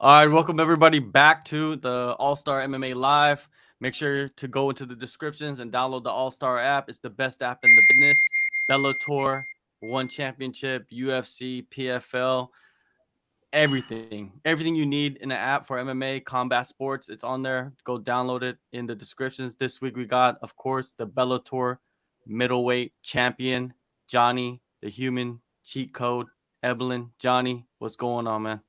All right, welcome everybody back to the AllStar MMA Live. Make sure to go into the descriptions and download the AllStar app. It's the best app in the business. Bellator, One Championship, UFC, PFL, everything you need in the app for MMA, combat sports. It's on there. Go download it in the descriptions. This week we got, of course, the Bellator middleweight champion, Johnny, the human cheat code, Eblen. Johnny, what's going on, man?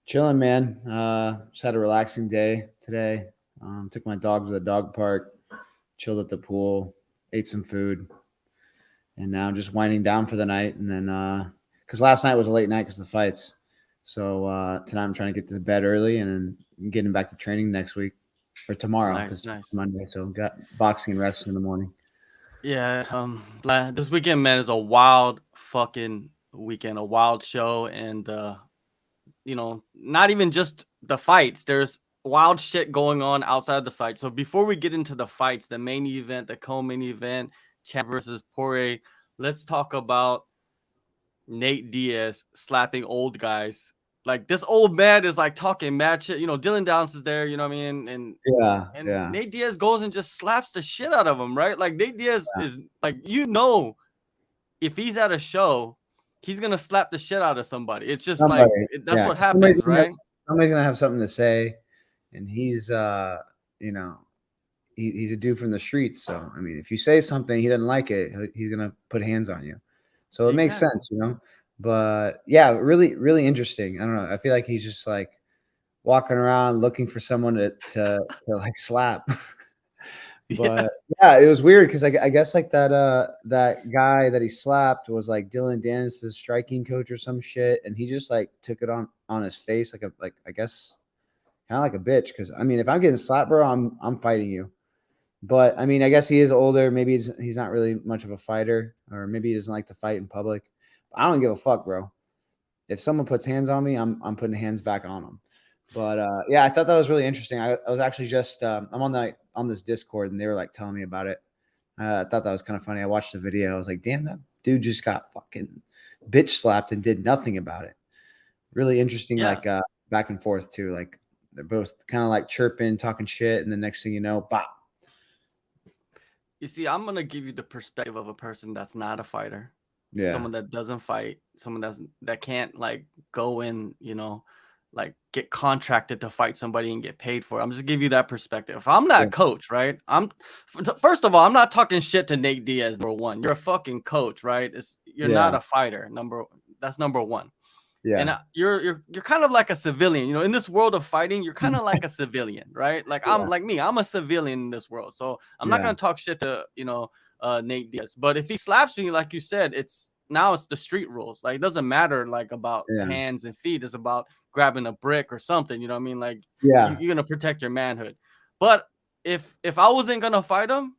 Chilling, man. Just had a relaxing day today. Took my dog to the dog park, chilled at the pool, ate some food, and now just winding down for the night. And then, because last night was a late night because of the fights, so tonight I'm trying to get to bed early and then getting back to training next week or tomorrow Nice, because it's nice. Monday. So got boxing and wrestling in the morning. Yeah, this weekend, man, is a wild fucking weekend, a wild show, and not even just the fights. There's wild shit going on outside the fight. So before we get into the fights, the main event, the co-main event, Champ versus Poirier, let's talk about Nate Diaz slapping old guys. Like this old man is like talking mad shit. Dylan Downs is there. You know what I mean? And Yeah, and yeah, Nate Diaz goes and just slaps the shit out of him, right? Like Nate Diaz yeah. is like, if he's at a show, he's gonna slap the shit out of somebody. It's just Somebody, like that's yeah. what happens, right? Somebody's gonna have something to say, and you know, he's a dude from the streets. So I mean, if you say something he doesn't like it, he's gonna put hands on you. So it makes Exactly. sense. But yeah, really, really interesting. I don't know. I feel like he's just like walking around looking for someone to like slap. Yeah. But yeah, it was weird because I guess like that guy that he slapped was like Dylan Dennis's striking coach or some shit, and he just like took it on his face like I guess kind of like a bitch. Because I mean, if I'm getting slapped, bro, I'm fighting you. But I mean, I guess he is older. Maybe he's not really much of a fighter, or maybe he doesn't like to fight in public. I don't give a fuck, bro. If someone puts hands on me, I'm putting hands back on them. But yeah, I thought that was really interesting. I was actually just I'm on this Discord, and they were like telling me about it. I thought that was kind of funny. I watched the video. I was like, damn, that dude just got fucking bitch slapped and did nothing about it. Really interesting, Yeah. like back and forth too. Like they're both kind of like chirping, talking shit, and the next thing you know, bop. You see, I'm gonna give you the perspective of a person that's not a fighter, Yeah. someone that doesn't fight, someone that can't like go in, like get contracted to fight somebody and get paid for it. I'm just give you that perspective. If I'm Yeah. not coach, right? First of all, I'm not talking shit to Nate Diaz. Number one, you're a fucking coach, right? You're not Yeah. a fighter. That's number one. And Yeah. you're kind of like a civilian, in this world of fighting. You're kind of like a civilian, right? Like I'm Yeah. like me. I'm a civilian in this world, so I'm not Yeah. gonna talk shit to Nate Diaz. But if he slaps me, like you said, it's the street rules. Like it doesn't matter like about Yeah. hands and feet. It's about grabbing a brick or something. You know what I mean? Like Yeah. you're gonna protect your manhood. But if I wasn't gonna fight him,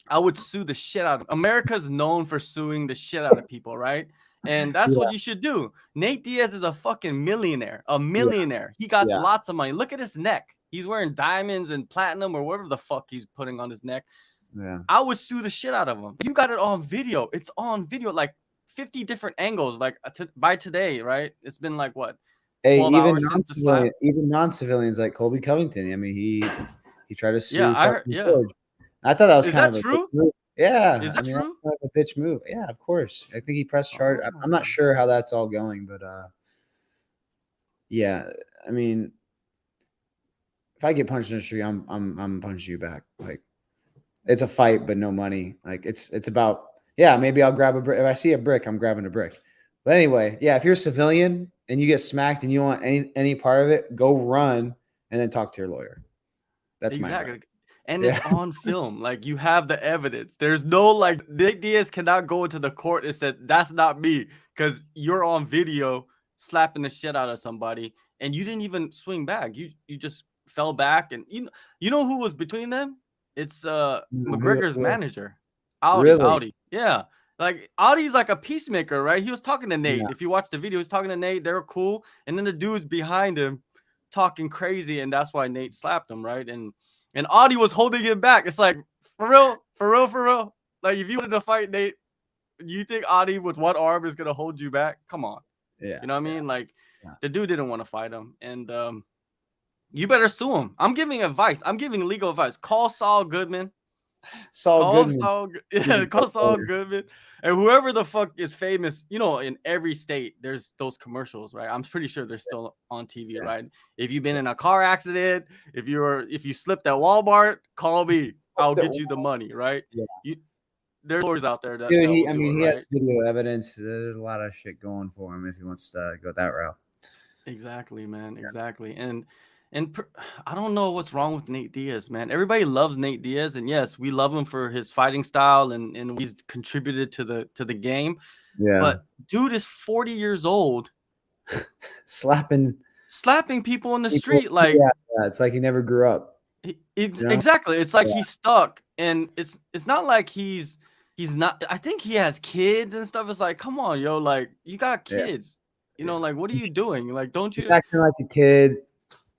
I would sue the shit out of him. America's known for suing the shit out of people, right? And that's what Yeah. you should do. Nate Diaz is a fucking millionaire, a Yeah. millionaire. He got Yeah. lots of money. Look at his neck. He's wearing diamonds and platinum or whatever the fuck he's putting on his neck. Yeah. I would sue the shit out of him. You got it on video. It's on video, like 50 different angles. Like by today, right? It's been like what, Hey, 12 hours since the slap? even non-civilians like Colby Covington. I mean, he tried to Yeah, sue I heard. fucking Yeah. George. I thought that was Is kind that of a bitch true? move. Yeah, Is I that mean, that's true? kind of a bitch move. Yeah, of course. I think he pressed charge. I'm not Oh. sure how that's all going, but yeah. I mean, if I get punched in the street, I'm punching you back. Like it's a fight, but no money. Like it's about yeah. Maybe I'll grab a brick. If I see a brick, I'm grabbing a brick. But anyway, yeah. If you're a civilian and you get smacked and you don't want any part of it, go run and then talk to your lawyer. That's my advice. Exactly. And it's Yeah. on film. Like you have the evidence. There's no like Nick Diaz cannot go into the court and say that's not me because you're on video slapping the shit out of somebody and you didn't even swing back. You just fell back and you know who was between them? It's McGregor's manager. Audi. Really? Audi. Yeah. Like Audi's like a peacemaker, right? He was talking to Nate. Yeah. If you watch the video, he was talking to Nate. They were cool. And then the dude's behind him talking crazy, and that's why Nate slapped him, right? And Audi was holding him back. It's like, for real, for real, for real. Like, if you wanted to fight Nate, you think Audi with one arm is gonna hold you back? Come on, Yeah. you know what I Yeah. mean? Like, Yeah. the dude didn't want to fight him, and you better sue him. I'm giving advice. I'm giving legal advice. Call Saul Goodman. Saul Goodman. Call Saul Goodman, and whoever the fuck is famous. You know, in every state, there's those commercials, right? I'm pretty sure they're still on TV, right? If you've been in a car accident, if you slipped at Walmart, call me. I'll get you the money, right? Yeah. There's lawyers out there that Dude, will I do mean, it, he right? has video evidence. There's a lot of shit going for him if he wants to go that route. Exactly, man. Exactly. And I don't know what's wrong with Nate Diaz, man. Everybody loves Nate Diaz, and yes, we love him for his fighting style and he's contributed to the game. Yeah. But dude is 40 years old, slapping people in the people. street, like yeah, it's like he never grew up. Exactly. It's like he's stuck, and it's not like he's not. I think he has kids and stuff. It's like, come on, yo, like you got kids. You know, like what are you doing? Like, don't you? He's acting like a kid,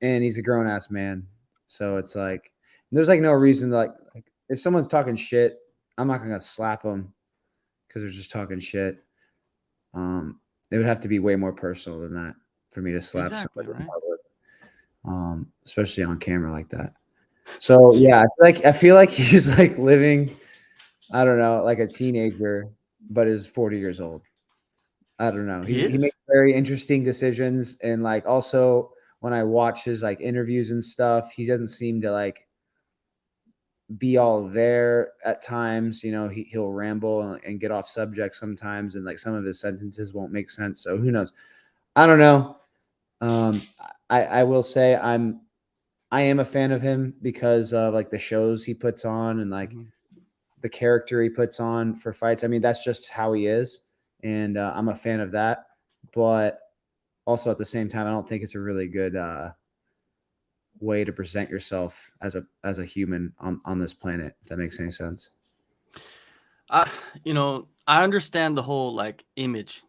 and he's a grown ass man. So it's like there's like no reason to, like if someone's talking shit, I'm not gonna slap them because they're just talking shit. It would have to be way more personal than that for me to slap somebody in public, especially on camera like that. So yeah, I feel like he's like living, I don't know, like a teenager, but is 40 years old. I don't know. He makes very interesting decisions, and like also when I watch his like interviews and stuff, he doesn't seem to like be all there at times. You know, he'll ramble and get off subject sometimes, and like some of his sentences won't make sense. So who knows? I don't know. I will say I am a fan of him because of like the shows he puts on and like the character he puts on for fights. I mean, that's just how he is. And I'm a fan of that. But also at the same time, I don't think it's a really good way to present yourself as a human on this planet, if that makes any sense. I understand the whole like image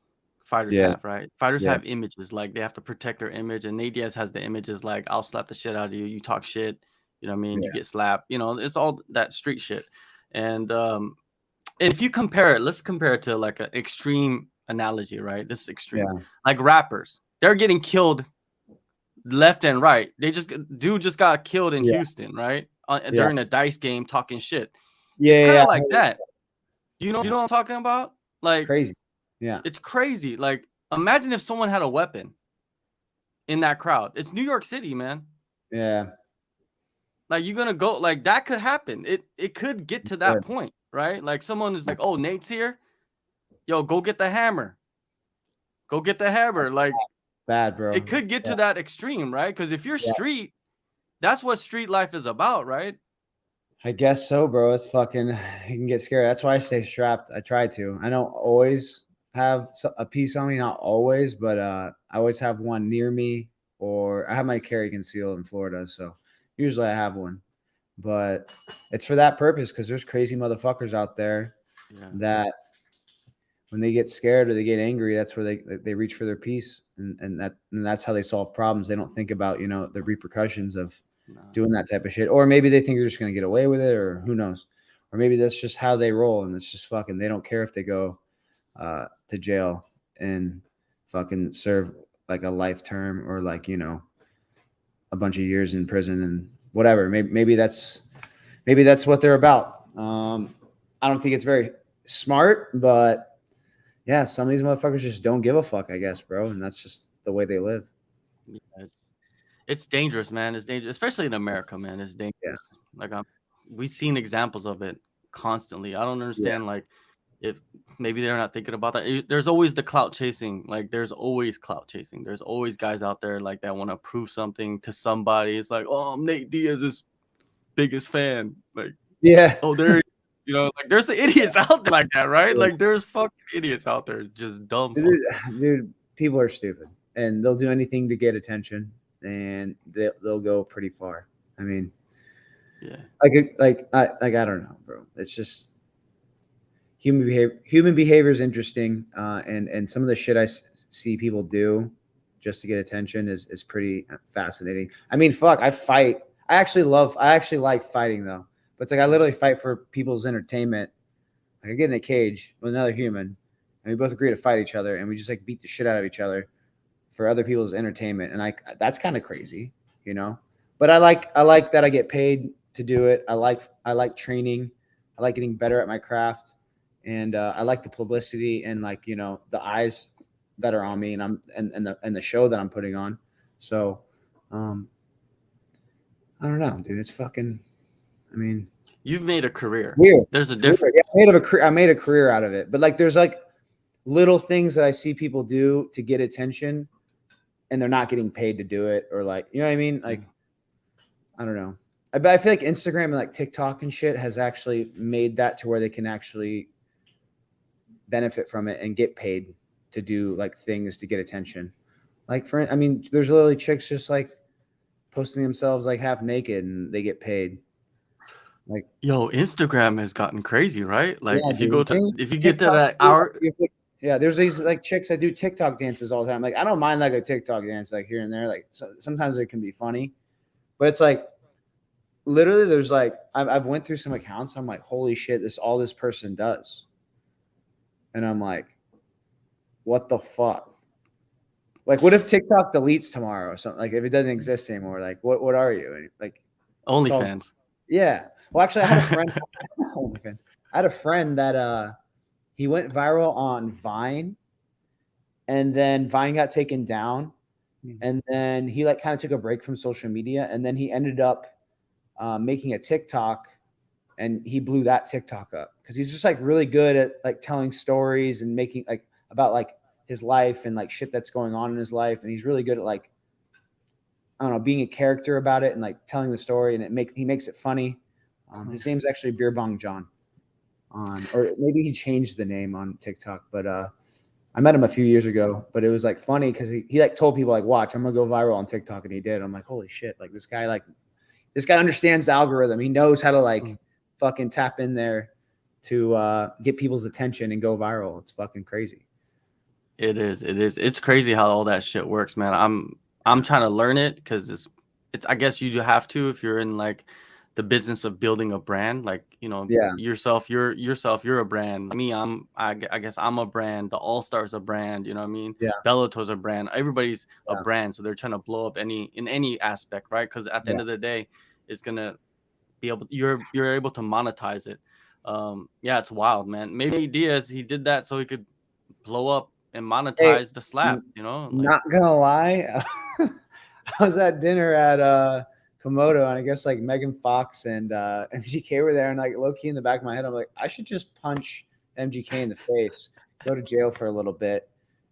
fighters have, right? Fighters have images, like they have to protect their image, and Nate Diaz has the images like I'll slap the shit out of you, you talk shit, you know what I mean? You get slapped, it's all that street shit. And if you compare it, let's compare it to like an extreme analogy, right? This is extreme. Like rappers, they're getting killed left and right. Dude just got killed in Houston, right? During a dice game talking shit. It's kind of like that. Do you know what I'm talking about? Like crazy. Yeah. It's crazy. Like imagine if someone had a weapon in that crowd. It's New York City, man. Yeah. Like you're gonna go, like that could happen. It could get to that point, right? Like someone is like, oh, Nate's here. Yo, go get the hammer. Go get the hammer. Like bad, bro. It could get to that extreme, right? Because if you're street, that's what street life is about, right? I guess so, bro. It's fucking, it can get scary. That's why I stay strapped. I try to. I don't always have a piece on me, not always, but I always have one near me, or I have my carry concealed in Florida. So usually I have one, but it's for that purpose because there's crazy motherfuckers out there that when they get scared or they get angry, that's where they reach for their piece, and that's how they solve problems. They don't think about, the repercussions of doing that type of shit, or maybe they think they're just going to get away with it, or who knows, or maybe that's just how they roll, and it's just fucking, they don't care if they go to jail and fucking serve like a life term or like, a bunch of years in prison and whatever. Maybe that's what they're about. I don't think it's very smart, but yeah, some of these motherfuckers just don't give a fuck, I guess, bro, and that's just the way they live. Yeah, it's dangerous, man. It's dangerous, especially in America, man. It's dangerous. Like we've seen examples of it constantly. I don't understand, like, if maybe they're not thinking about that. There's always the clout chasing. Like, there's always clout chasing. There's always guys out there like that want to prove something to somebody. It's like, oh, I'm Nate Diaz's biggest fan. Like, oh, there, like there's idiots out there like that, right? Like, there's fucking idiots out there, just dumb. Dude, people are stupid, and they'll do anything to get attention. And they'll go pretty far. I mean, I don't know, bro. It's just human behavior. Human behavior is interesting, and some of the shit I see people do just to get attention is pretty fascinating. I mean, fuck, I fight. I actually like fighting though. But it's like I literally fight for people's entertainment. Like I get in a cage with another human, and we both agree to fight each other, and we just like beat the shit out of each other for other people's entertainment, and that's kind of crazy, you know. But I like that I get paid to do it. I like training. I like getting better at my craft, and I like the publicity and like, you know, the eyes that are on me, and the show that I'm putting on. So, I don't know, dude. It's fucking. I mean, You've made a career. weird. There's a It's weird. difference. Yeah, I made a career out of it. But like, there's like little things that I see people do to get attention, and they're not getting paid to do it, or like, you know what I mean? Like, I don't know. I feel like Instagram and like TikTok and shit has actually made that to where they can actually benefit from it and get paid to do like things to get attention. Like I mean, there's literally chicks just like posting themselves like half naked and they get paid. Like, Yo, Instagram has gotten crazy, right? Like yeah, if you dude. if you get to TikTok, that hour, yeah, there's these like chicks that do TikTok dances all the time. Like, I don't mind like a TikTok dance like here and there. Like, sometimes it can be funny, but it's like literally there's like I've went through some accounts. I'm like, holy shit, all this person does, and I'm like, what the fuck? Like, what if TikTok deletes tomorrow or something? Like, if it doesn't exist anymore, like, what are you? Like, OnlyFans. Yeah. Well, actually, I had a friend. OnlyFans. I had a friend that he went viral on Vine, and then Vine got taken down, and then he like kind of took a break from social media, and then he ended up making a TikTok, and he blew that TikTok up because he's just like really good at like telling stories and making like about like his life and like shit that's going on in his life, and he's really good at like, I don't know, being a character about it and like telling the story, and he makes it funny. His name's actually Beer Bong John, or maybe he changed the name on TikTok, but I met him a few years ago, but it was like funny because he like told people like, watch, I'm gonna go viral on TikTok, and he did. I'm like, holy shit, like this guy understands the algorithm. He knows how to like fucking tap in there to get people's attention and go viral. It's fucking crazy. It is. It's crazy how all that shit works, man. I'm trying to learn it because it's I guess you do have to if you're in like the business of building a brand. Like, you know, Yeah. you're a brand. Me, I guess I'm a brand. The AllStar's a brand, you know what I mean? Yeah. Bellator's a brand. Everybody's a Yeah. brand, so they're trying to blow up in any aspect, right? Because at the end of the day, it's gonna be able you're able to monetize it. Yeah, it's wild, man. Maybe Diaz, he did that so he could blow up and monetize the slap, you know? Like, Not gonna lie, I was at dinner at Komodo, and I guess like Megan Fox and MGK were there, and like low key in the back of my head, I'm like, I should just punch MGK in the face, go to jail for a little bit,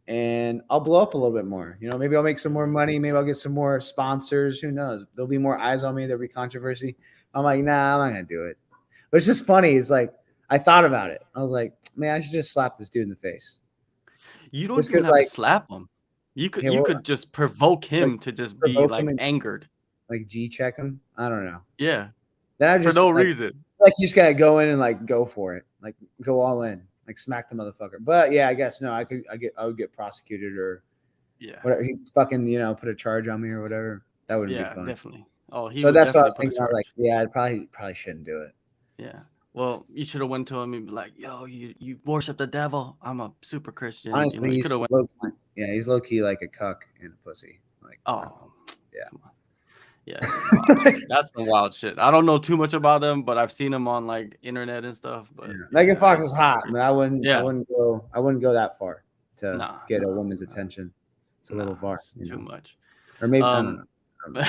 and I'll blow up a little bit more. You know, maybe I'll make some more money, maybe I'll get some more sponsors. Who knows? There'll be more eyes on me. There'll be controversy. I'm like, nah, I'm not gonna do it. But it's just funny. It's like I thought about it. I was like, man, I should just slap this dude in the face. you don't even have to slap him. You could just provoke him to just be like angered. Like G check him. I don't know. Yeah. Then I just for no reason. Like you just gotta go in and like go for it. Like go all in. Like smack the motherfucker. But yeah, I guess no, I would get prosecuted or whatever. He fucking, you know, put a charge on me or whatever. That wouldn't be fun. Definitely. Oh, so that's what I was thinking. I was like, yeah, I probably shouldn't do it. Yeah. Well, you should have went to him and be like, yo, you worship the devil. I'm a super Christian. Honestly, you know, he's low key like a cuck and a pussy. Like, oh, yeah. Yeah, that's some wild shit. I don't know too much about him, but I've seen him on like internet and stuff. But Megan Fox is hot, man. I wouldn't go that far to get a woman's attention. It's a little far. Too much. Or maybe I don't know.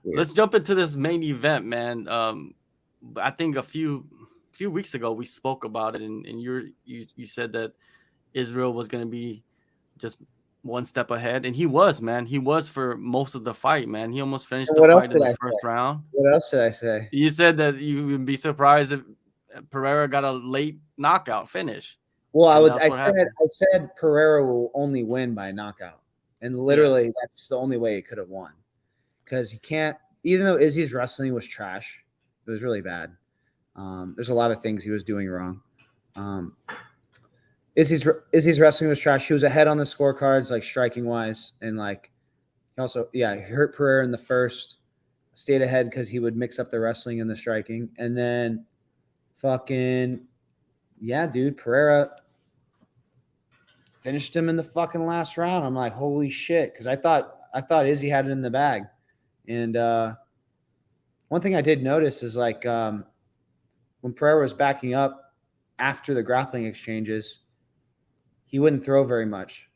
Let's jump into this main event, man. I think a few weeks ago we spoke about it, and you said that Israel was going to be just one step ahead, and he was, man. He was for most of the fight, man. He almost finished the fight in the first round. What else did I say? You said that you would be surprised if Pereira got a late knockout finish. Well, I said Pereira will only win by knockout, and literally that's the only way he could have won, because he can't. Even though Izzy's wrestling was trash, it was really bad. There's a lot of things he was doing wrong. Izzy's wrestling was trash. He was ahead on the scorecards, like striking wise, and like he also he hurt Pereira in the first, stayed ahead because he would mix up the wrestling and the striking, and then fucking dude, Pereira finished him in the fucking last round. I'm like, holy shit, because I thought Izzy had it in the bag. And one thing I did notice is like when Pereira was backing up after the grappling exchanges, he wouldn't throw very much.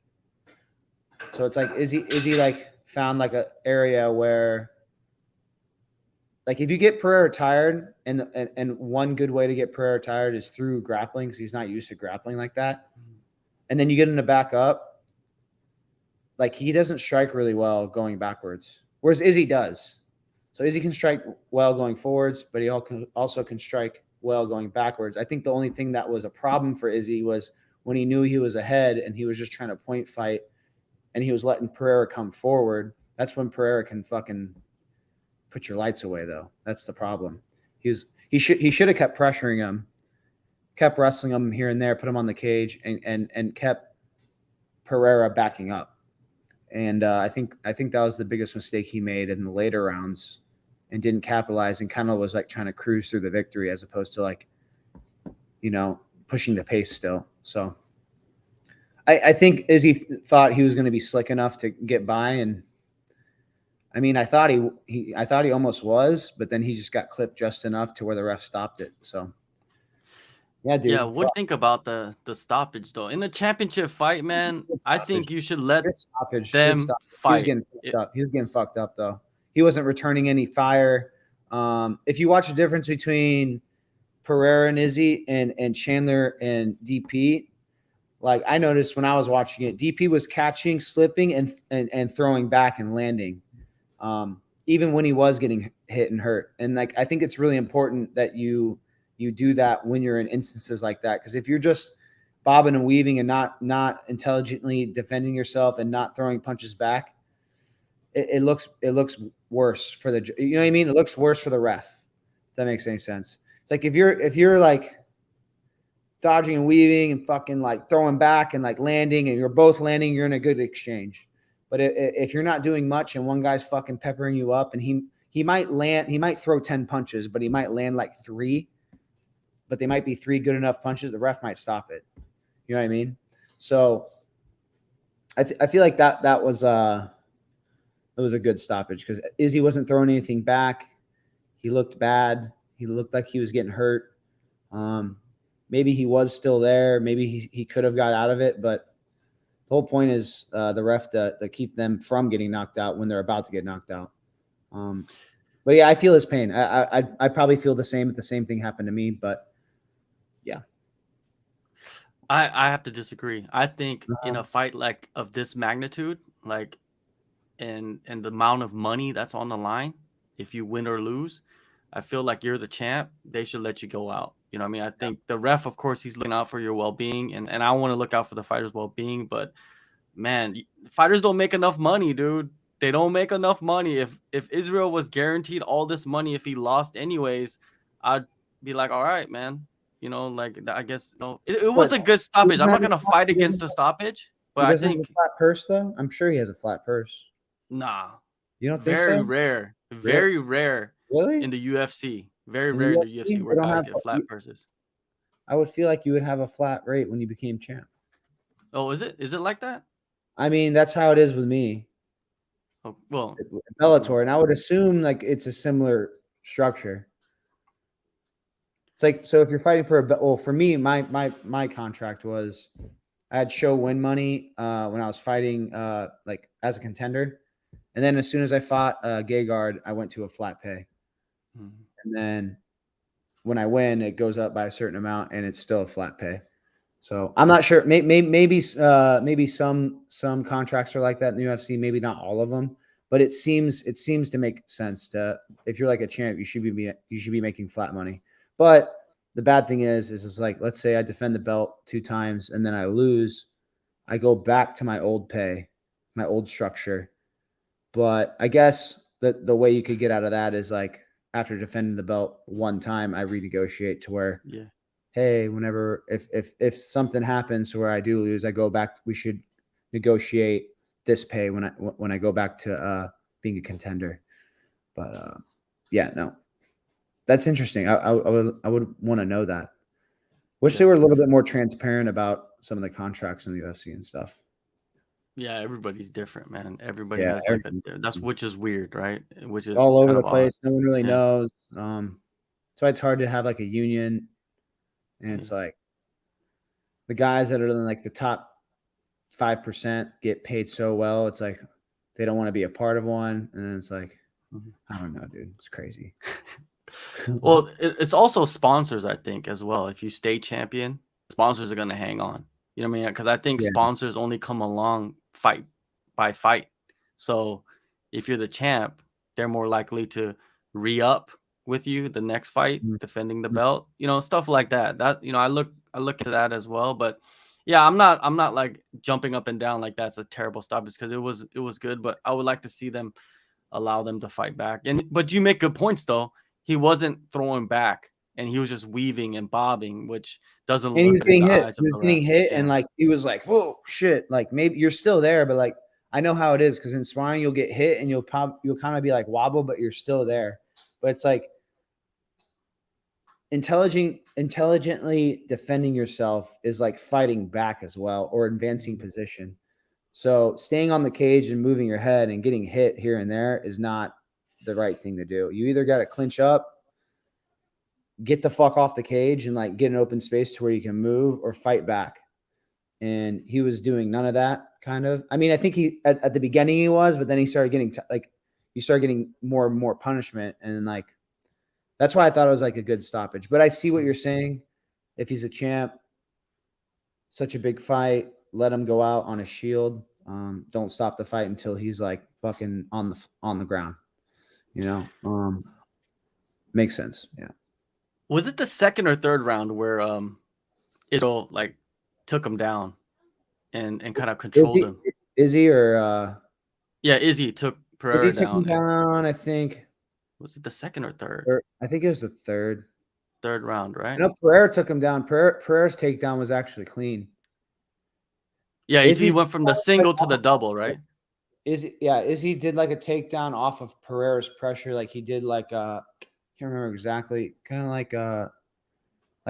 So it's like Izzy like found like a area where, like, if you get Pereira tired, and one good way to get Pereira tired is through grappling, because he's not used to grappling like that, and then you get him to back up, like, he doesn't strike really well going backwards, whereas Izzy does. So Izzy can strike well going forwards, but he also can strike well going backwards. I think the only thing that was a problem for Izzy was when he knew he was ahead and he was just trying to point fight, and he was letting Pereira come forward. That's when Pereira can fucking put your lights away, though. That's the problem. He should have kept pressuring him, kept wrestling him here and there, put him on the cage, and kept Pereira backing up. And I think that was the biggest mistake he made in the later rounds, and didn't capitalize, and kind of was like trying to cruise through the victory as opposed to, like, you know, pushing the pace still. So I think Izzy thought he was going to be slick enough to get by, and I mean, I thought he almost was, but then he just got clipped just enough to where the ref stopped it. So yeah, dude. Yeah, what do you think about the stoppage though? In a championship fight, man, I think you should let them fight. He was getting fucked up though. He wasn't returning any fire. If you watch the difference between Pereira and Izzy and Chandler and DP, like, I noticed when I was watching it, DP was catching, slipping, and throwing back and landing, even when he was getting hit and hurt. And like, I think it's really important that you do that when you're in instances like that, because if you're just bobbing and weaving and not intelligently defending yourself and not throwing punches back, it looks worse for the, you know what I mean? It looks worse for the ref. If that makes any sense. It's like if you're like dodging and weaving and fucking like throwing back and like landing, and you're both landing, you're in a good exchange. But if you're not doing much and one guy's fucking peppering you up, and he might throw 10 punches, but he might land like 3, but they might be 3 good enough punches, the ref might stop it. You know what I mean? So I feel like that was a good stoppage, because Izzy wasn't throwing anything back. He looked bad. He looked like he was getting hurt. Maybe he was still there. Maybe he could have got out of it, but the whole point is the ref to keep them from getting knocked out when they're about to get knocked out. But yeah, I feel his pain. I probably feel the same if the same thing happened to me, but yeah. I have to disagree. I think in a fight like of this magnitude, like, and the amount of money that's on the line, if you win or lose, I feel like you're the champ. They should let you go out. You know what I mean? I think the ref, of course, he's looking out for your well-being, and I want to look out for the fighter's well-being. But man, fighters don't make enough money, dude. They don't make enough money. If Israel was guaranteed all this money, if he lost anyways, I'd be like, all right, man. You know, like, I guess, you know, it was a good stoppage. I'm not gonna fight against the stoppage, but I think have a flat purse though. I'm sure he has a flat purse. Nah, you don't think very so? rare, very rare. Really? In the UFC, very rare in the UFC where guys get flat purses. I would feel like you would have a flat rate when you became champ. Oh, is it? Is it like that? I mean, that's how it is with me. Oh, well, Bellator, and I would assume like it's a similar structure. It's like, so if you're fighting for for me, my contract was, I had show win money when I was fighting like as a contender, and then as soon as I fought Gegard, I went to a flat pay. And then when I win, it goes up by a certain amount, and it's still a flat pay. So I'm not sure. Maybe some contracts are like that in the UFC. Maybe not all of them, but it seems to make sense to, if you're like a champ, you should be making flat money. But the bad thing is it's like, let's say I defend the belt 2 times and then I lose, I go back to my old pay, my old structure. But I guess that the way you could get out of that is like, after defending the belt 1 time, I renegotiate to where, hey, whenever if something happens to where I do lose, I go back. We should negotiate this pay when I go back to being a contender. But yeah, no, that's interesting. I would want to know that. Wish they were a little bit more transparent about some of the contracts in the UFC and stuff. Yeah, everybody's different, man. Everybody Yeah, has like which is weird, right? Which is all over kind the of odd. place. No one really Yeah. knows. So it's hard to have like a union, and it's like the guys that are in like the top 5% get paid so well. It's like they don't want to be a part of one, and then it's like I don't know, dude. It's crazy. Well, it's also sponsors, I think, as well. If you stay champion, sponsors are going to hang on. You know what I mean? Because I think Yeah. sponsors only come along fight by fight. So if you're the champ, they're more likely to re-up with you the next fight, Mhm. defending the belt. You know, stuff like that. That I look into that as well. But yeah, I'm not like jumping up and down like that's a terrible stoppage because it was good. But I would like to see them allow them to fight back. But you make good points though. He wasn't throwing back and he was just weaving and bobbing, which doesn't And he look was good in getting the hit. eyes He of was the getting refs. hit, Yeah. and like he was like, "Whoa, shit!" Like maybe you're still there, but like I know how it is because in sparring you'll get hit and you'll kind of be like wobble, but you're still there. But it's like intelligently defending yourself is like fighting back as well or advancing position. So staying on the cage and moving your head and getting hit here and there is not the right thing to do. You either got to clinch up, get the fuck off the cage and like get an open space to where you can move or fight back. And he was doing none of that kind of. I mean, I think he at the beginning he was, but then he started getting you start getting more and more punishment. And like, that's why I thought it was like a good stoppage. But I see what you're saying. If he's a champ, such a big fight, let him go out on a shield. Don't stop the fight until he's like fucking on the ground. You know, makes sense. Yeah. Was it the second or third round where Israel like took him down and kind of controlled him? Izzy or Yeah, Izzy took Izzy Pereira took him down. down, I think. Was it the second or third? I think it was the third. Third round, right? No, Pereira took him down. Pereira's takedown was actually clean. Yeah, he Izzy's went from the single to the double, right? Izzy did like a takedown off of Pereira's pressure, like he did like can't remember exactly, kind of like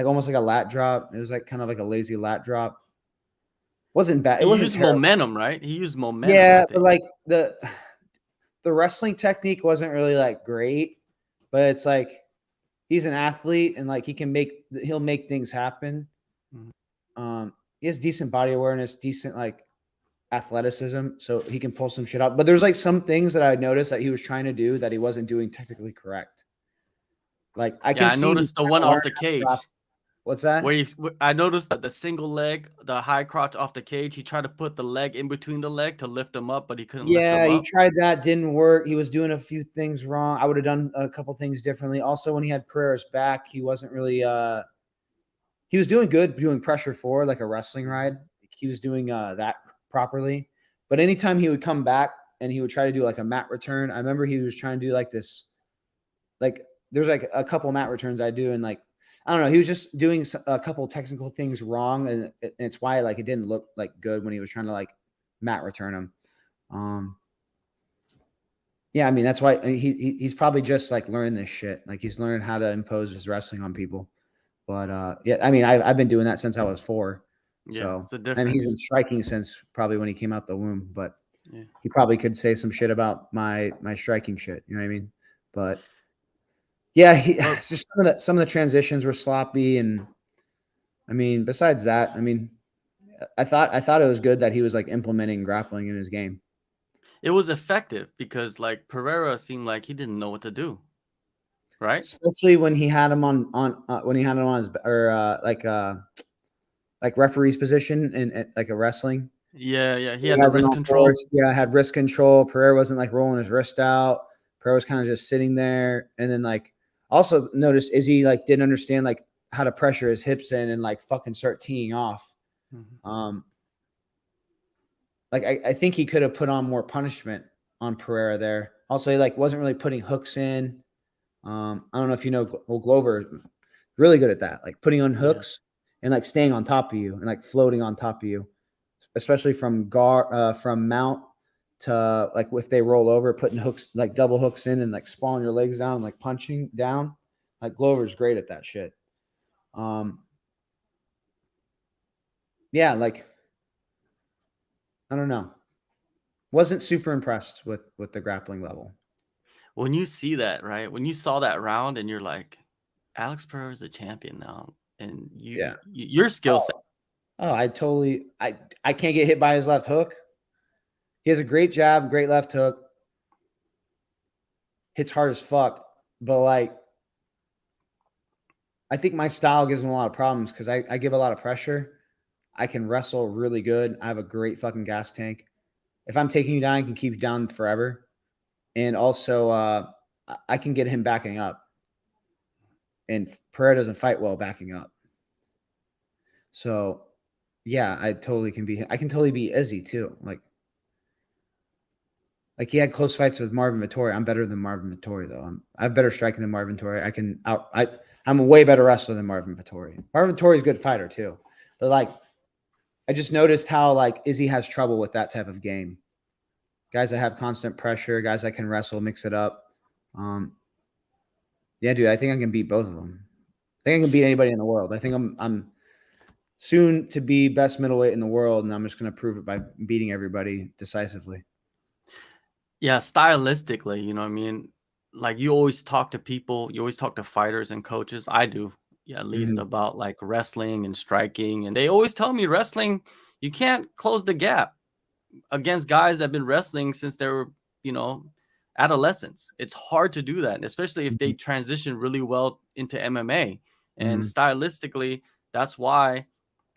almost like a lat drop. It was like kind of like a lazy lat drop. Wasn't bad. It He wasn't used terrible. momentum, right? He used momentum, I Yeah, think. but like the wrestling technique wasn't really like great, but it's like he's an athlete and like he'll make things happen. He has decent body awareness, decent like athleticism, so he can pull some shit up. But there's like some things that I noticed that he was trying to do that he wasn't doing technically correct. Like I can I see noticed the one off the cage. What's that? I noticed that the single leg, the high crotch off the cage, he tried to put the leg in between the leg to lift him up, but he couldn't lift Yeah, him he up. tried that, didn't work. He was doing a few things wrong. I would have done a couple things differently. Also, when he had Pereira's back, he wasn't really he was doing good doing pressure forward like a wrestling ride. He was doing that properly. But anytime he would come back and he would try to do like a mat return, I remember he was trying to do like this, like there's like a couple mat returns I do, and like I don't know, he was just doing a couple technical things wrong, and it's why like it didn't look like good when he was trying to like mat return him. Yeah, I mean that's why he's probably just like learning this shit. Like he's learning how to impose his wrestling on people. But yeah, I mean I've been doing that since I was 4. Yeah, So it's a and difference. he's been striking since probably when he came out the womb. But Yeah. he probably could say some shit about my striking shit. You know what I mean? But yeah, it's just some of the transitions were sloppy, and I mean, besides that, I mean, I thought it was good that he was like implementing grappling in his game. It was effective because like Pereira seemed like he didn't know what to do, right? Especially when he had him on when he had him on his or like referee's position in like a wrestling. Yeah. He He had the has him wrist on control. force. Yeah, had wrist control. Pereira wasn't like rolling his wrist out. Pereira was kind of just sitting there, and then like also noticed Izzy like didn't understand like how to pressure his hips in and like fucking start teeing off. Like I think he could have put on more punishment on Pereira there. Also, he like wasn't really putting hooks in. I don't know if you know, Glover is really good at that, like putting on hooks and like staying on top of you and like floating on top of you, especially from mount to like if they roll over, putting hooks like double hooks in and like spalling your legs down and like punching down. Like Glover's great at that shit. yeah, like I don't know. Wasn't super impressed with the grappling level. When you see that, right? When you saw that round and you're like, Alex Pereira is a champion now, and Yeah. your skill set. Oh, I can't get hit by his left hook. He has a great jab, great left hook. Hits hard as fuck, but like I think my style gives him a lot of problems because I give a lot of pressure. I can wrestle really good. I have a great fucking gas tank. If I'm taking you down, I can keep you down forever. And also, I can get him backing up. And Pereira doesn't fight well backing up. So, yeah, I can totally be Izzy too. Like he had close fights with Marvin Vettori. I'm better than Marvin Vettori though. I have better striking than Marvin Vettori. I'm a way better wrestler than Marvin Vettori. Marvin Vettori's a good fighter too. But like I just noticed how like Izzy has trouble with that type of game. Guys that have constant pressure, guys that can wrestle, mix it up. Yeah, dude, I think I can beat both of them. I think I can beat anybody in the world. I think I'm soon to be best middleweight in the world, and I'm just going to prove it by beating everybody decisively. Yeah, stylistically, you know what I mean? Like you always talk to people, you always talk to fighters and coaches. I do, yeah, at least about like wrestling and striking. And they always tell me wrestling, you can't close the gap against guys that have been wrestling since they were, adolescents. It's hard to do that, especially if they transition really well into MMA. And stylistically, that's why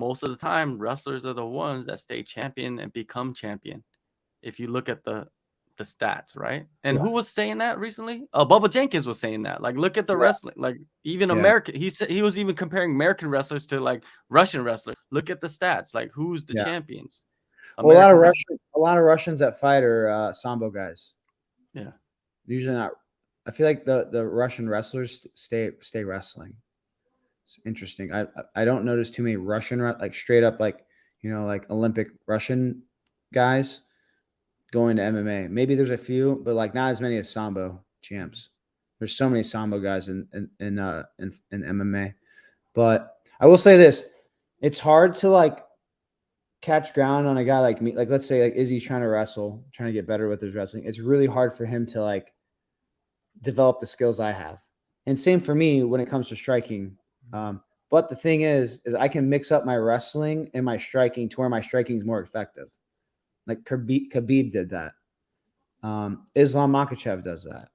most of the time wrestlers are the ones that stay champion and become champion. If you look at the stats, right? And who was saying that recently? Bubba Jenkins was saying that. Like, look at the wrestling. Like, even American. He said he was even comparing American wrestlers to like Russian wrestlers. Look at the stats. Like, who's the champions? Well, a lot of Russians that fight are sambo guys. Yeah, usually not. I feel like the Russian wrestlers stay wrestling. It's interesting. I don't notice too many Russian like straight up like like Olympic Russian guys going to MMA. Maybe there's a few, but like not as many as sambo champs. There's so many sambo guys in MMA. But I will say this: it's hard to like catch ground on a guy like me. Like let's say like Izzy's trying to wrestle, trying to get better with his wrestling. It's really hard for him to like develop the skills I have. And same for me when it comes to striking. But the thing is I can mix up my wrestling and my striking to where my striking is more effective. Like Khabib did that. Islam Makhachev does that.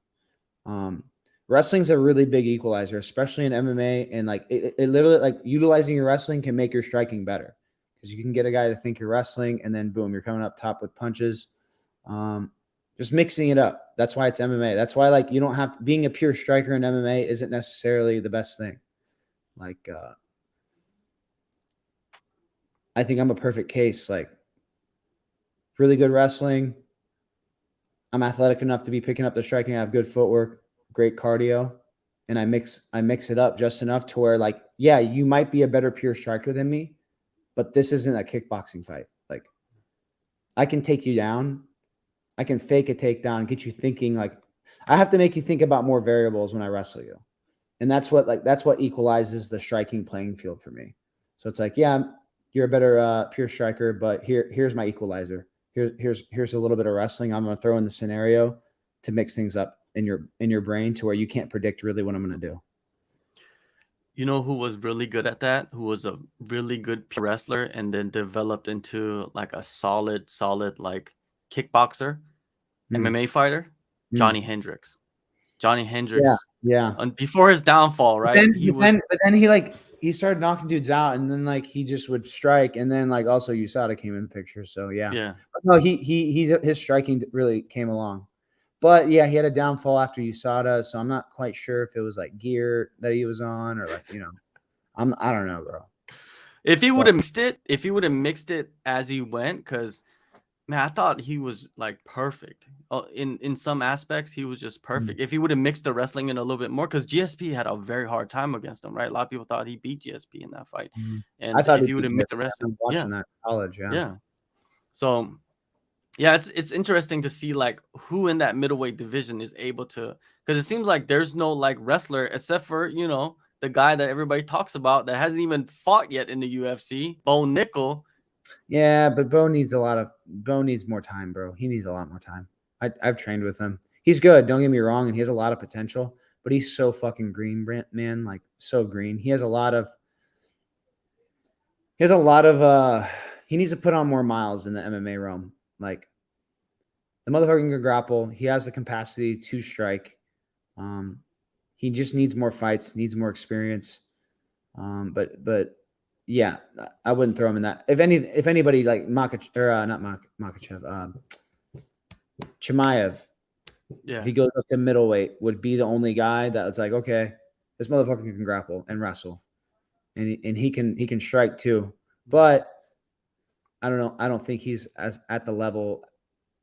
Wrestling's a really big equalizer, especially in MMA. And like it literally like utilizing your wrestling can make your striking better because you can get a guy to think you're wrestling and then boom, you're coming up top with punches. Just mixing it up. That's why it's MMA. That's why like you don't have to, being a pure striker in MMA isn't necessarily the best thing. Like I think I'm a perfect case. Like really good wrestling. I'm athletic enough to be picking up the striking. I have good footwork, great cardio, and I mix it up just enough to where like, yeah, you might be a better pure striker than me, but this isn't a kickboxing fight. Like I can take you down. I can fake a takedown, get you thinking like I have to make you think about more variables when I wrestle you. And that's what equalizes the striking playing field for me. So it's like, yeah, you're a better pure striker, but here's my equalizer. Here's a little bit of wrestling. I'm going to throw in the scenario to mix things up in your brain to where you can't predict really what I'm going to do. You know who was really good at that? Who was a really good pure wrestler and then developed into like a solid like kickboxer, MMA fighter? Johnny Hendricks. Johnny Hendricks. Yeah. Before his downfall, right? But then he started knocking dudes out, and then like he just would strike, and then like also USADA came in the picture. So yeah. But no, his striking really came along. But yeah, he had a downfall after USADA, so I'm not quite sure if it was like gear that he was on or like, I don't know, bro. If he would have mixed it as he went, because man, I thought he was like perfect. In some aspects, he was just perfect. If he would have mixed the wrestling in a little bit more, because GSP had a very hard time against him, right? A lot of people thought he beat GSP in that fight. And I thought if he would have mixed the wrestling, watching that college, yeah. So yeah, it's interesting to see like who in that middleweight division is able to, because it seems like there's no like wrestler except for the guy that everybody talks about that hasn't even fought yet in the UFC, Bo Nickel. Yeah, but Bo needs more time, bro. He needs a lot more time. I've trained with him. He's good. Don't get me wrong, and he has a lot of potential. But he's so fucking green, man. Like so green. He has a lot of. He needs to put on more miles in the MMA realm. Like the motherfucker can grapple. He has the capacity to strike. He just needs more fights. Needs more experience. But yeah, I wouldn't throw him in that. If anybody like Makachev or not Makachev, Chimaev, Yeah. if he goes up to middleweight, would be the only guy that was like, okay, this motherfucker can grapple and wrestle, and he can strike too. But I don't know. I don't think he's at the level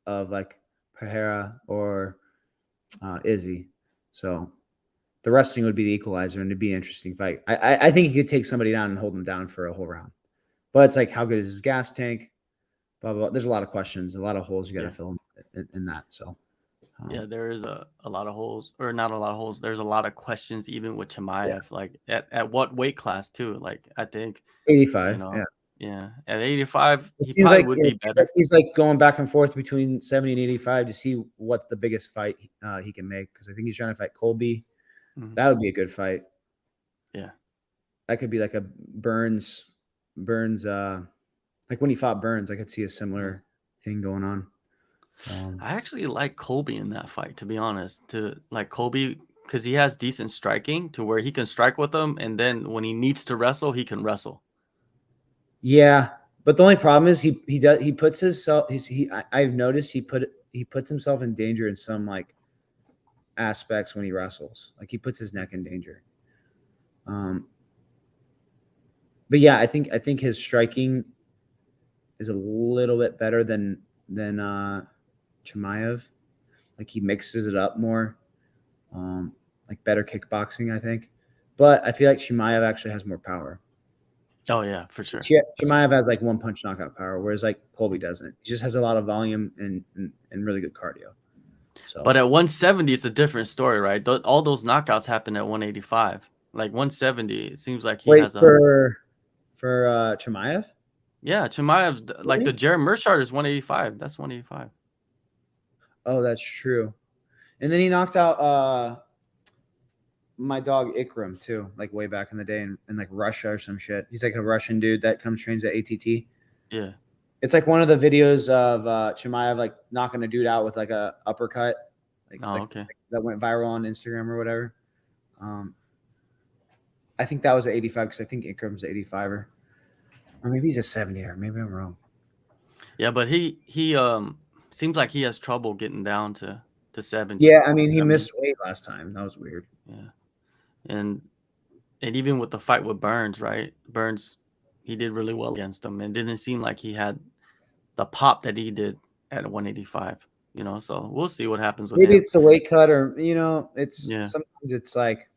of like Pereira or Izzy. So the wrestling would be the equalizer, and it'd be an interesting fight. I think he could take somebody down and hold them down for a whole round. But it's like, how good is his gas tank? Blah, blah, blah. There's a lot of questions, a lot of holes you got to fill in that. So, yeah, there is a lot of holes, or not a lot of holes. There's a lot of questions, even with Chimaev. Like at what weight class too? Like I think 85. Yeah, at 85, It he seems probably like would be better. he's like going back and forth between 70 and 85 to see what the biggest fight he can make. Because I think he's trying to fight Colby. Mm-hmm. That would be a good fight. Yeah, that could be like a Burns. Like when he fought Burns, I could see a similar thing going on. I actually like Colby in that fight, to be honest. To like Colby, because he has decent striking to where he can strike with him, and then when he needs to wrestle, he can wrestle. Yeah, but the only problem is he puts himself. I've noticed he puts himself in danger in some like aspects when he wrestles. Like he puts his neck in danger. But yeah, I think his striking is a little bit better than Chimaev. Like he mixes it up more. Like better kickboxing, I think. But I feel like Chimaev actually has more power. Oh yeah, for sure. Chimaev has like one punch knockout power, whereas like Colby doesn't. He just has a lot of volume and really good cardio. So, but at 170, it's a different story, right? All those knockouts happen at 185. Like 170, it seems like he has for Chimaev. Yeah, Chimaev's like the Jared Mershard is 185. That's 185. Oh, that's true. And then he knocked out my dog Ikram too, like way back in the day in like Russia or some shit. He's like a Russian dude that trains at ATT. Yeah. It's like one of the videos of Chimaev like knocking a dude out with like a uppercut. Okay. That went viral on Instagram or whatever. I think that was at 85 because I think Ikram's at 85er. Or maybe he's a 70er. Maybe I'm wrong. Yeah, but he seems like he has trouble getting down to 70. Yeah, I mean he missed weight last time. That was weird. Yeah. And even with the fight with Burns, right? Burns, he did really well against him. It didn't seem like he had the pop that he did at 185. So we'll see what happens with him. Maybe it's the weight cut, or it's sometimes it's like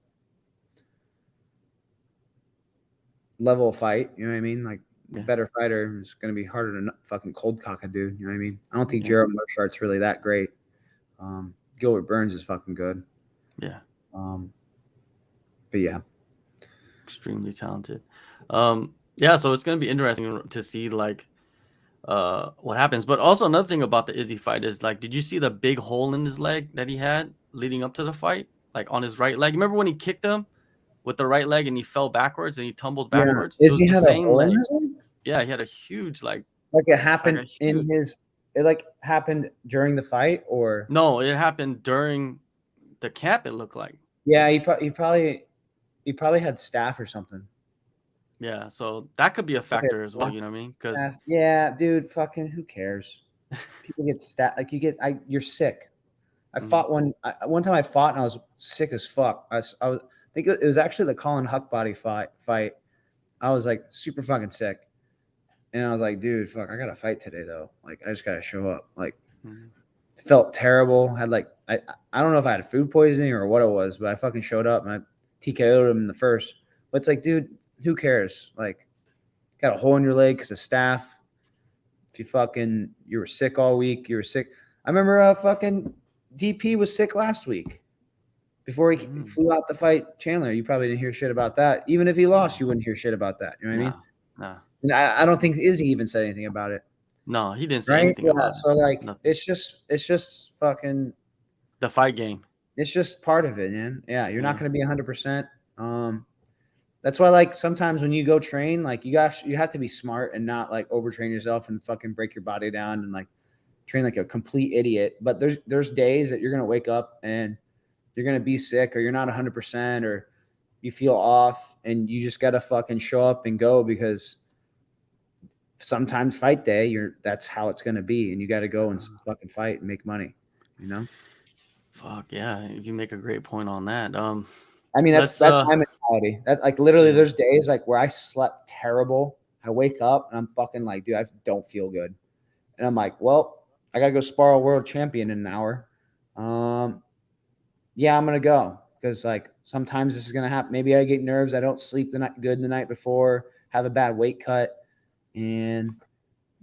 level of fight. You know what I mean? Like better fighter is going to be harder to fucking cold cock a dude. You know what I mean? I don't think Jared Mershard's really that great. Gilbert Burns is fucking good. Yeah. But yeah, extremely talented. Yeah, so it's going to be interesting to see like what happens. But also another thing about the Izzy fight is like, did you see the big hole in his leg that he had leading up to the fight? Like on his right leg. Remember when he kicked him with the right leg and he fell backwards and he tumbled backwards? Yeah. Izzy had a hole in his leg? Yeah, he had a huge like it happened it like happened during the fight, or no, it happened during the camp, it looked like. Yeah, he probably had staph or something. Yeah, so that could be a factor as well, you know what I mean? Because yeah, dude, fucking who cares? People get staph, like you're sick. I fought one time. I fought and I was sick as fuck. I think it was actually the Colin Huckbody fight. I was like super fucking sick, and I was like, dude, fuck, I gotta fight today though. Like I just gotta show up. Like felt terrible. Had like I don't know if I had food poisoning or what it was, but I fucking showed up and I TKO'd him in the first. But it's like, dude, who cares? Like, got a hole in your leg because of staph. If you were sick all week, you were sick. I remember fucking DP was sick last week before he flew out to fight Chandler. You probably didn't hear shit about that. Even if he lost, you wouldn't hear shit about that. You know what I mean? Nah. And I don't think Izzy even said anything about it. No, he didn't say Right? anything Yeah. about So like, nothing. it's just fucking. The fight game. It's just part of it, man. Yeah, you're not Yeah. going to be 100%. That's why, like, sometimes when you go train, like, you have to be smart and not like overtrain yourself and fucking break your body down and like train like a complete idiot. But there's days that you're gonna wake up and you're gonna be sick, or you're not 100%, or you feel off, and you just gotta fucking show up and go, because sometimes fight day, that's how it's gonna be, and you got to go and fucking fight and make money. You know. Fuck yeah, you make a great point on that. I mean, that's my mentality. That, like, literally, there's days like where I slept terrible. I wake up and I'm fucking like, dude, I don't feel good, and I'm like, well, I gotta go spar a world champion in an hour. Yeah, I'm gonna go, because like sometimes this is gonna happen. Maybe I get nerves. I don't sleep the night before, have a bad weight cut, and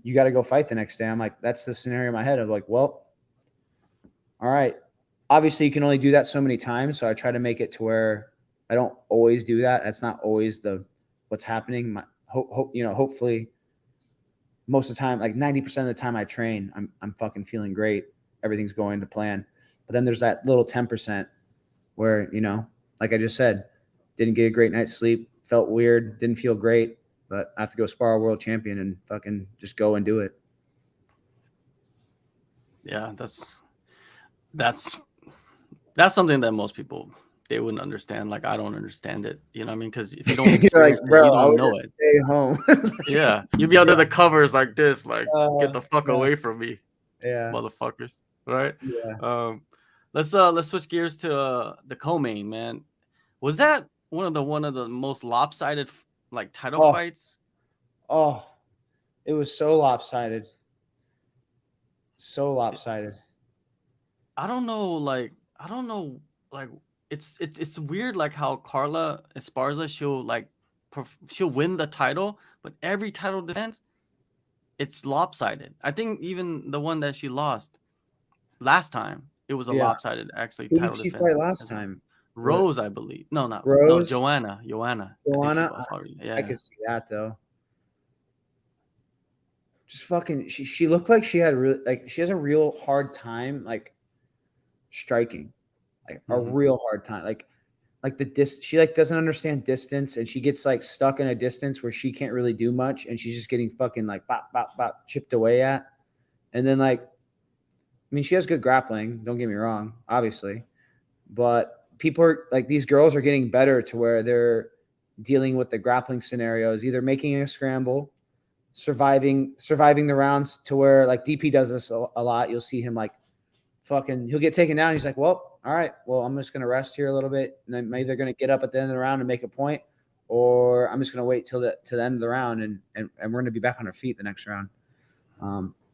you got to go fight the next day. I'm like, that's the scenario in my head of like, well, all right. Obviously, you can only do that so many times, so I try to make it to where I don't always do that. That's not always what's happening. Hopefully, most of the time, like 90% of the time I train, I'm fucking feeling great. Everything's going to plan. But then there's that little 10% where, like I just said, didn't get a great night's sleep, felt weird, didn't feel great, but I have to go spar a world champion and fucking just go and do it. Yeah, that's something that most people, they wouldn't understand. Like, I don't understand it. You know what I mean? Because if you don't experience like, bro, it, you don't know it. Stay home. Yeah, you'd be under the covers like this, like, get the fuck yeah. away from me, Yeah, motherfuckers. Right? Yeah. Let's switch gears to the co-main, man. Was that one of the most lopsided like title fights? Oh, it was so lopsided. So lopsided. I don't know, like it's weird, like how Carla Esparza, she'll win the title, but every title defense, it's lopsided. I think even the one that she lost last time, it was a lopsided actually Who title did she defense. fight last time? Rose, I believe. No, Joanna. I think she lost already. Yeah. I could see that though. Just fucking, she looked like she had she has a real hard time like striking, like a real hard time, like she like doesn't understand distance, and she gets like stuck in a distance where she can't really do much, and she's just getting fucking like bop bop bop chipped away at. And then like, I mean, she has good grappling, don't get me wrong, obviously, but people are like, these girls are getting better to where they're dealing with the grappling scenarios, either making a scramble, surviving the rounds, to where like DP does this a lot. You'll see him like fucking, he'll get taken down. He's like, well, all right, well, I'm just going to rest here a little bit, and I'm either going to get up at the end of the round and make a point, or I'm just going to wait till the end of the round, and we're going to be back on our feet the next round.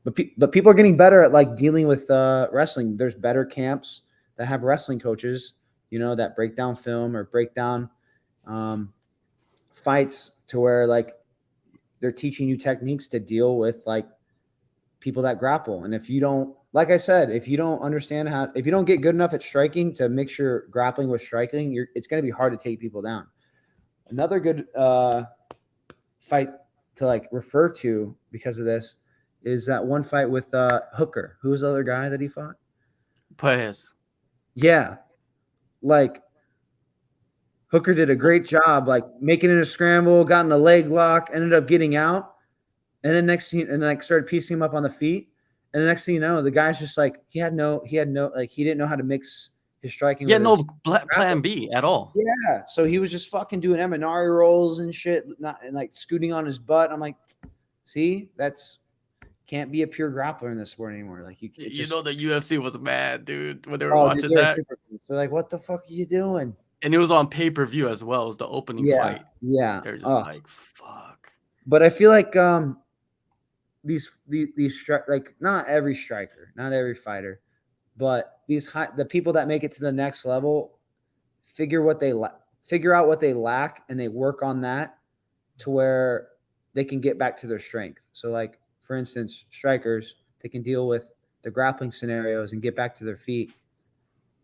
But people are getting better at like dealing with wrestling. There's better camps that have wrestling coaches, that break down film or break down fights, to where like they're teaching you techniques to deal with like people that grapple. And if you don't, like I said, if you don't understand if you don't get good enough at striking to mix your grappling with striking, it's going to be hard to take people down. Another good fight to like refer to because of this is that one fight with Hooker. Who was the other guy that he fought? Paez. Yeah. Like, Hooker did a great job, like making it a scramble, got in a leg lock, ended up getting out. And then started piecing him up on the feet. And the next thing you know, the guy's just like, he didn't know how to mix his striking. He had no plan B at all. Yeah. So he was just fucking doing Eminari rolls and shit, and like scooting on his butt. I'm like, see, can't be a pure grappler in this sport anymore. Like, the UFC was mad, dude, when they were watching they that. They're like, what the fuck are you doing? And it was on pay-per-view as well. It was the opening fight. Yeah. They're just like, fuck. But I feel like these like, not every striker, not every fighter, but the people that make it to the next level figure out what they lack, and they work on that to where they can get back to their strength. So like, for instance, strikers, they can deal with the grappling scenarios and get back to their feet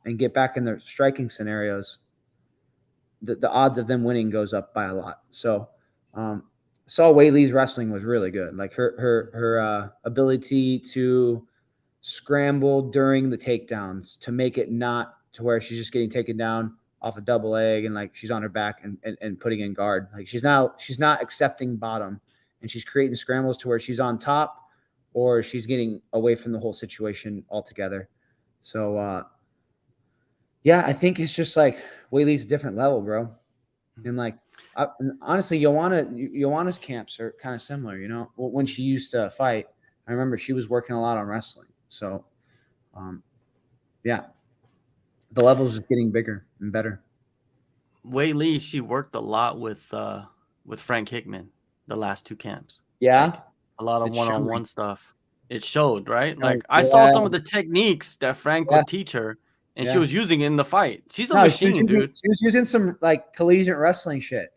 and get back in their striking scenarios. The odds of them winning goes up by a lot. So saw Weili's wrestling was really good. Like her ability to scramble during the takedowns to make it not to where she's just getting taken down off a double leg and like she's on her back and putting in guard. Like she's not accepting bottom, and she's creating scrambles to where she's on top or she's getting away from the whole situation altogether. So yeah, I think it's just like Weili's a different level, bro. And like and honestly, Joanna's camps are kind of similar, you know. When she used to fight, I remember she was working a lot on wrestling. So yeah, the level's just getting bigger and better. Weili, she worked a lot with Frank Hickman the last 2 camps. Yeah, like a lot of one-on-one stuff. It showed, right? Like yeah. I saw some of the techniques that Frank would teach her, and she was using it in the fight. She's a machine, dude. She was using some like collegiate wrestling shit.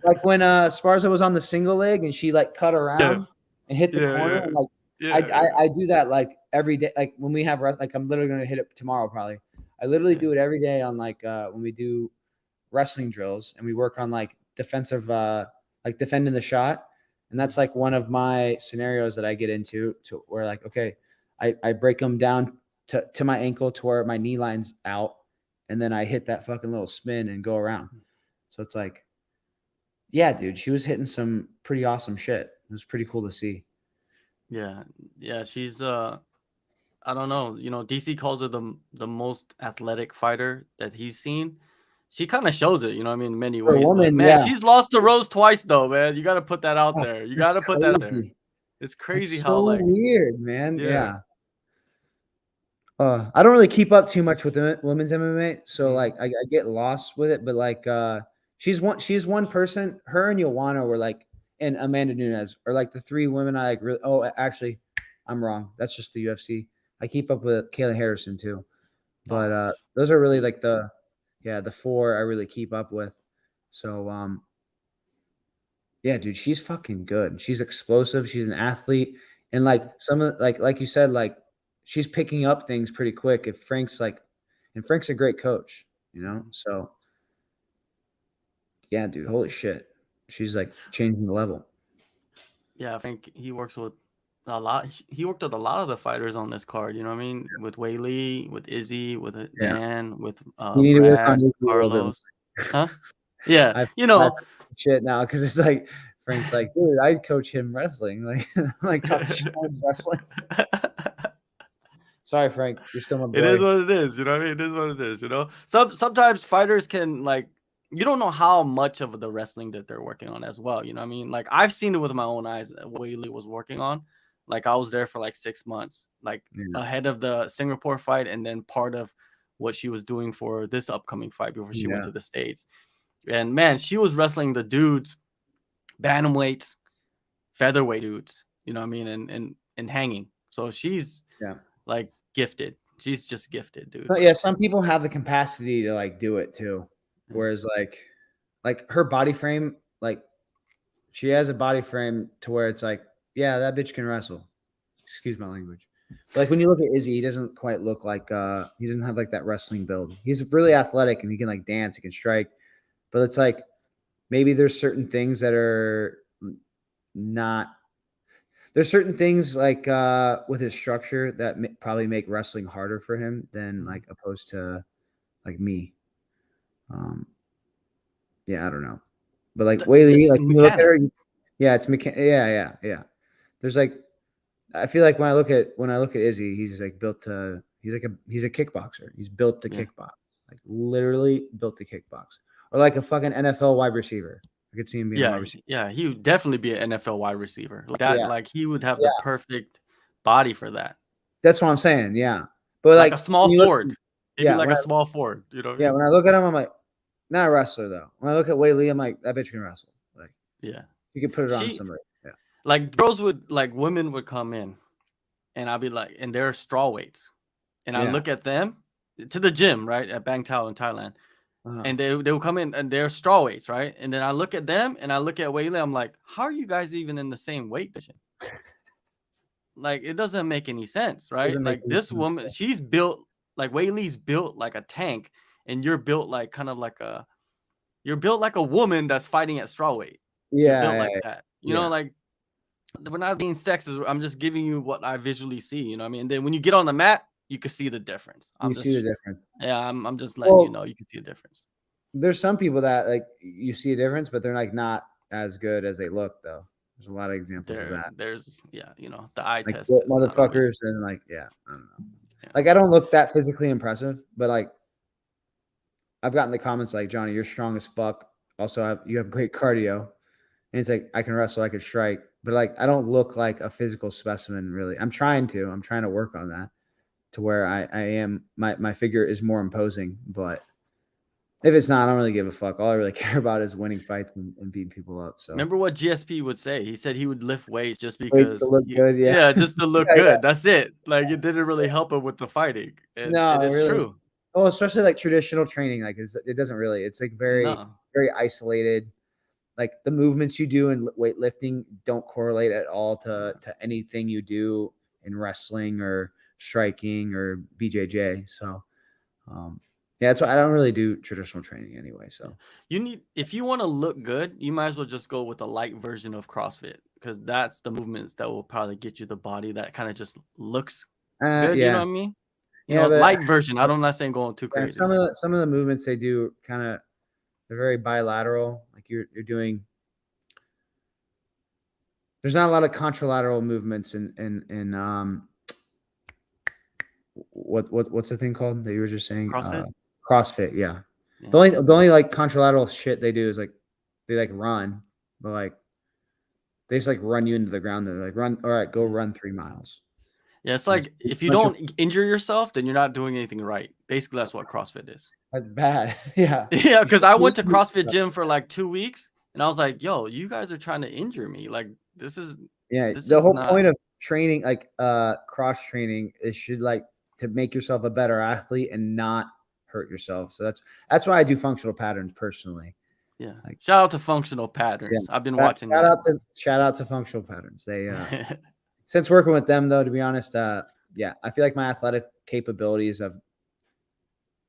Like when Sparza was on the single leg and she like cut around and hit the corner. And, like I do that like every day. Like when we have like I'm literally gonna hit it tomorrow probably. I literally do it every day on like when we do wrestling drills and we work on like defensive like defending the shot. And that's like one of my scenarios that I get into to where like, okay, I break them down to my ankle to where my knee line's out. And then I hit that fucking little spin and go around. So it's like, yeah, dude, she was hitting some pretty awesome shit. It was pretty cool to see. Yeah. She's I don't know. You know, DC calls her the most athletic fighter that he's seen. She kind of shows it, you know what I mean, in many ways. Woman, but man, she's lost to Rose twice, though, man. You got to put that out there. You got to put that out there. It's crazy how like weird, man. Yeah. I don't really keep up too much with the women's MMA, so like I get lost with it. But like she's one person. Her and Joanna were like, and Amanda Nunes are like the 3 women I like. Really, oh, actually, I'm wrong. That's just the UFC. I keep up with Kayla Harrison too, but those are really like the 4 I really keep up with. So yeah, dude, she's fucking good. She's explosive. She's an athlete, and like some of like you said, like she's picking up things pretty quick. If Frank's like, and Frank's a great coach, you know. So yeah, dude, holy shit, she's like changing the level. Yeah, I think he works with a lot. He worked with a lot of the fighters on this card. You know what I mean? With Weili, with Izzy, with Dan, with Brad, Carlos. Huh? Yeah, you know, shit now because it's like Frank's like, dude, I coach him wrestling, like talk shit on wrestling. Sorry, Frank, you're still my boy. It is what it is. You know what I mean? It is what it is. You know, sometimes fighters can like. You don't know how much of the wrestling that they're working on as well. You know what I mean? Like I've seen it with my own eyes that Weili was working on. Like I was there for like 6 months, like ahead of the Singapore fight, and then part of what she was doing for this upcoming fight before she went to the States. And man, she was wrestling the dudes, bantamweights, featherweight dudes, you know what I mean? And hanging. So she's like gifted. She's just gifted, dude. So, yeah, some people have the capacity to like do it too. Whereas like her body frame, like she has a body frame to where it's like, yeah, that bitch can wrestle. Excuse my language. But like when you look at Izzy, he doesn't quite look like he doesn't have like that wrestling build. He's really athletic and he can like dance, he can strike. But it's like maybe there's certain things that are not. There's certain things like with his structure that probably make wrestling harder for him than like opposed to like me. Yeah, I don't know, but like Weili, like you look at her, it's yeah. There's like, I feel like when I look at Izzy, he's like built to, he's a kickboxer. He's built to kickbox, like literally built to kickbox, or like a fucking NFL wide receiver. I could see him being a wide receiver. Yeah, he would definitely be an NFL wide receiver. Like that, like he would have the perfect body for that. That's what I'm saying. Yeah, but like a small forward. Maybe like a small forward. You know. Yeah, when I look at him, I'm like, not a wrestler though. When I look at Weili, I'm like, that bitch can wrestle. Like, yeah, you could put it on somebody. Yeah, like girls would, like women would come in, and I'll be like, and they're straw weights, and I look at them to the gym right at Bang Tao in Thailand, and they will come in and they're straw weights, right? And then I look at them and I look at Weili, I'm like, how are you guys even in the same weight division? Like it doesn't make any sense, right? Like this woman, she's built like Weili's built like a tank, and you're built like kind of like you're built like a woman that's fighting at strawweight. Yeah, you're built like that. You know, like we're not being sexist. I'm just giving you what I visually see. You know what I mean? And then when you get on the mat, you can see the difference. You see the difference. Yeah, I'm just letting you know you can see a difference. There's some people that like you see a difference, but they're like not as good as they look though. There's a lot of examples of that. There's you know, the eye like test is motherfuckers and like I don't know. Yeah. Like I don't look that physically impressive, but like I've gotten the comments like, Johnny, you're strong as fuck. Also, you have great cardio. And it's like I can wrestle, I can strike, but like I don't look like a physical specimen really. I'm trying to work on that to where I am my figure is more imposing, but if it's not, I don't really give a fuck. All I really care about is winning fights and beating people up. So remember what GSP would say? He said he would lift weights just because to look good, just to look good. That's it. Like it didn't really help him with the fighting. And no, it's really. true. Oh, especially like traditional training, like it doesn't really. It's like very isolated. Like the movements you do in weightlifting don't correlate at all to anything you do in wrestling or striking or BJJ. So, yeah, that's why I don't really do traditional training anyway. So if you want to look good, you might as well just go with a light version of CrossFit because that's the movements that will probably get you the body that kind of just looks good. You know what I mean? You know, light version. I'm not saying going too crazy. Some of the movements they do they're very bilateral. Like you're doing. There's not a lot of contralateral movements in what's the thing called that you were just saying? CrossFit, yeah. The only like contralateral shit they do is like they like run, but like they just like run you into the ground. They're like run, all right, go run 3 miles. Yeah, it's like if you don't injure yourself, then you're not doing anything right. Basically, that's what CrossFit is. That's bad. Yeah. Yeah, because I went to CrossFit gym for like 2 weeks, and I was like, "Yo, you guys are trying to injure me. Like this is the whole point of training, like cross training, is should like to make yourself a better athlete and not hurt yourself. So that's why I do functional patterns personally. Yeah. Like, shout out to functional patterns. Yeah. I've been watching. Shout out to functional patterns. They since working with them though, to be honest, yeah, I feel like my athletic capabilities have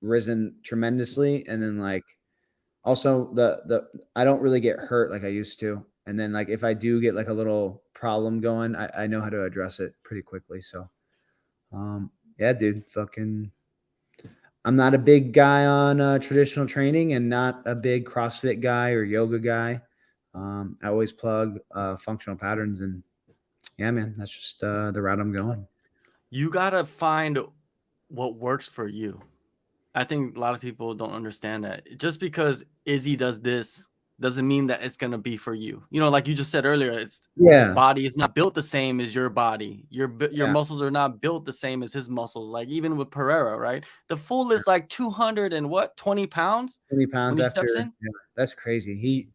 risen tremendously, and then like also the I don't really get hurt like I used to. And then like if I do get like a little problem going, I know how to address it pretty quickly. So yeah, dude, I'm not a big guy on traditional training and not a big CrossFit guy or yoga guy. I always plug functional patterns, and yeah, man, that's just the route I'm going. You gotta find what works for you. I think a lot of people don't understand that. Just because Izzy does this doesn't mean that it's gonna be for you. You know, like you just said earlier, his body is not built the same as your body. Your muscles are not built the same as his muscles. Like even with Pereira, right? The fool is like 220 pounds. 20 pounds when he steps in. Yeah, that's crazy.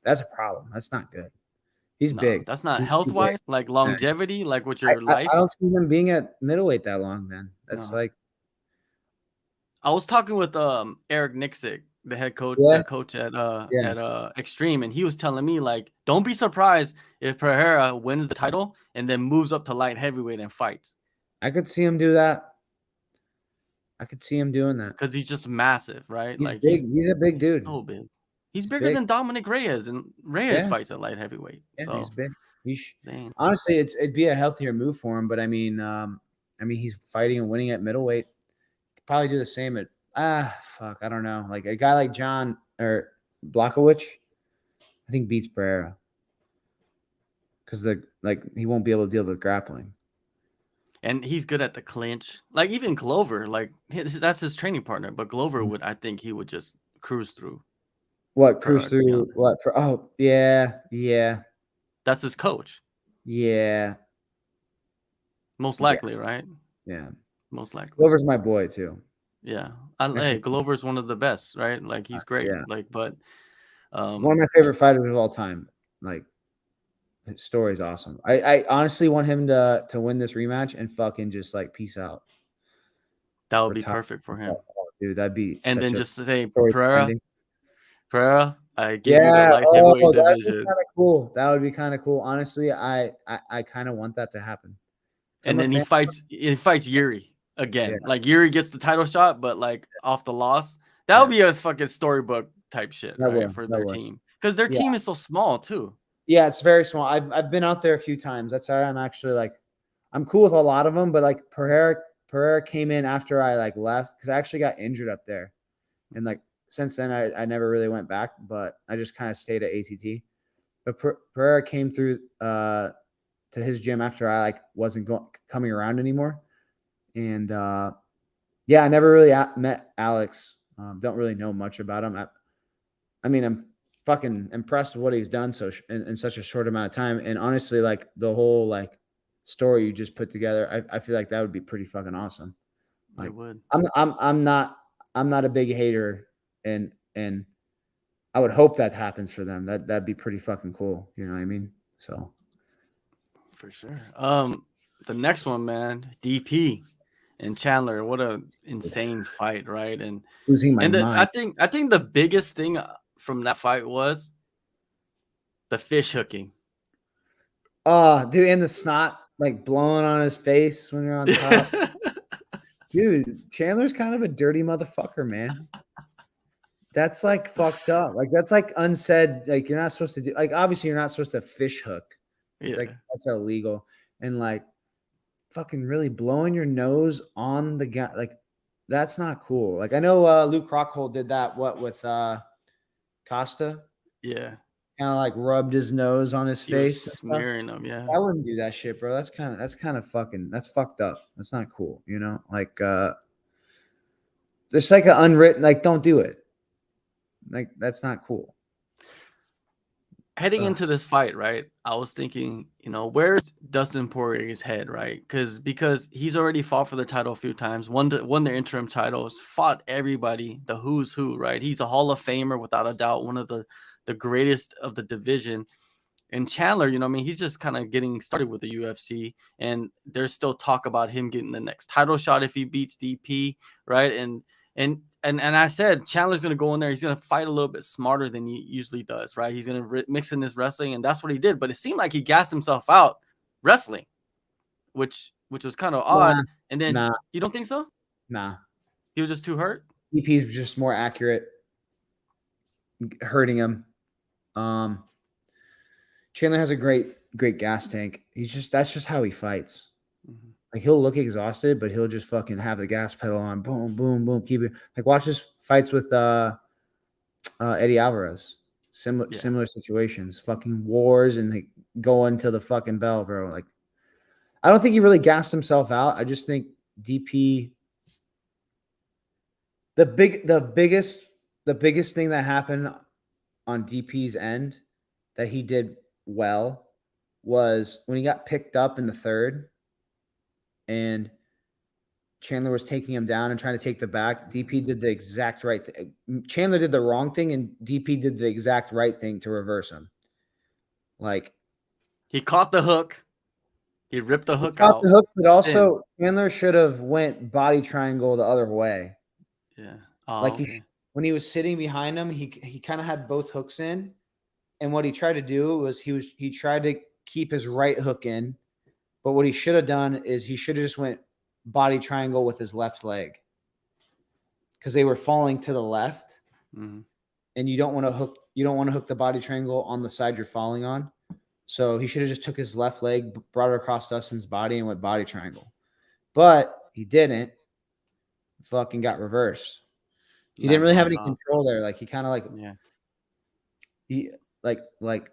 That's a problem. That's not good. He's big. That's not health wise, like longevity, like with your life. I don't see him being at middleweight that long, man. That's like. I was talking with Eric Nixick, the head coach, at Extreme, and he was telling me like, don't be surprised if Pereira wins the title and then moves up to light heavyweight and fights. I could see him do that. I could see him doing that because he's just massive, right? He's big. He's a big dude. So big. He's bigger than Dominic Reyes, and Reyes fights at light heavyweight. Yeah, so he's big. Honestly, it'd be a healthier move for him, but I mean, he's fighting and winning at middleweight. Could probably do the same at I don't know. Like a guy like John or Blachowicz, I think beats Pereira because he won't be able to deal with grappling. And he's good at the clinch. Like even Glover, like that's his training partner. But Glover I think he would just cruise through. What cruise through? What? Oh yeah. That's his coach. Yeah. Most likely, right? Yeah. Most likely. Glover's my boy too. Yeah. Hey, Glover's one of the best, right? Like he's great. Yeah. Like, but one of my favorite fighters of all time. Like his story's awesome. I honestly want him to win this rematch and fucking just like peace out. That would be perfect for him. Oh, dude, that'd be and then just say Pereira, I give you the light heavyweight division. That'd be kind of cool. That would be kind of cool. Honestly, I kind of want that to happen. And then he fights Yuri again. Yeah. Like Yuri gets the title shot, but like off the loss. That would be a fucking storybook type shit, right? For their team. Because their team is so small too. Yeah, it's very small. I've been out there a few times. That's why I'm actually like, I'm cool with a lot of them, but like Pereira came in after I like left because I actually got injured up there, and like since then I never really went back, but I just kind of stayed at ATT. But Pereira came through to his gym after I like wasn't coming around anymore, and yeah, I never really met Alex. Don't really know much about him. I mean, I'm fucking impressed with what he's done in such a short amount of time. And honestly, like the whole like story you just put together, I feel like that would be pretty fucking awesome. Like, It would. I'm not a big hater, and I would hope that happens for them. That'd be pretty fucking cool. You know what I mean? So For sure. The next one, man, DP and Chandler. What a insane fight, right? And losing my I mind. think the biggest thing from that fight was the fish hooking. Oh, dude, and the snot like blowing on his face when you're on top. Dude, Chandler's kind of a dirty motherfucker, man. That's like fucked up. Like that's like unsaid. Like you're not supposed to do. Like obviously you're not supposed to fish hook. Yeah. Like that's illegal. And like fucking really blowing your nose on the guy. Like that's not cool. Like I know Luke Rockhold did that. What with Costa? Yeah. Kind of like rubbed his nose on his He was face. smearing them. Yeah. I wouldn't do that shit, bro. That's kind of fucking. That's fucked up. That's not cool. You know, like there's like an unwritten like don't do it. Like that's not cool. Heading Ugh. into this fight, right? I was thinking, where's Dustin Poirier's head, right? Because he's already fought for the title a few times, won their interim titles, fought everybody, the who's who, right? He's a Hall of Famer without a doubt, one of the greatest of the division. And Chandler, he's just kind of getting started with the UFC, and there's still talk about him getting the next title shot if he beats DP, right? And I said Chandler's gonna go in there. He's gonna fight a little bit smarter than he usually does, right? He's gonna mix in his wrestling, and that's what he did. But it seemed like he gassed himself out wrestling, which was kind of odd. And then you don't think so? Nah. He was just too hurt. DP's just more accurate, hurting him. Chandler has a great gas tank. That's just how he fights. Mm-hmm. Like he'll look exhausted, but he'll just fucking have the gas pedal on. Boom, boom, boom. Keep it. Like watch his fights with Eddie Alvarez. Similar situations. Fucking wars and like going to the fucking bell, bro. Like I don't think he really gassed himself out. I just think DP. The biggest thing that happened on DP's end that he did well was when he got picked up in the third and Chandler was taking him down and trying to take the back. DP did the exact right thing. Chandler did the wrong thing and DP did the exact right thing to reverse him. Like he caught the hook. He ripped the hook out. out. The hook, but also Chandler should have went body triangle the other way. Yeah. Oh, like okay. when he was sitting behind him, he kind of had both hooks in. And what he tried to do was he tried to keep his right hook in, but what he should have done is he should have just went body triangle with his left leg because they were falling to the left, and you don't want to hook the body triangle on the side you're falling on. So he should have just took his left leg, brought it across Dustin's body, and went body triangle. But he didn't. Fucking got reversed. He didn't really have any control there. Like he kind of like he. Like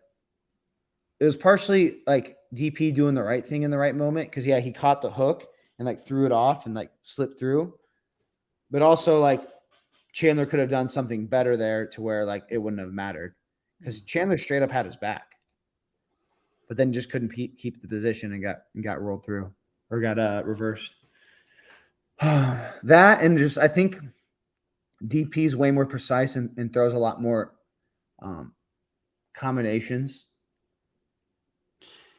it was partially like DP doing the right thing in the right moment because he caught the hook and like threw it off and like slipped through, but also like Chandler could have done something better there to where like it wouldn't have mattered because Chandler straight up had his back, but then just couldn't keep the position and got rolled through or got reversed. That and just I think DP's way more precise and throws a lot more combinations.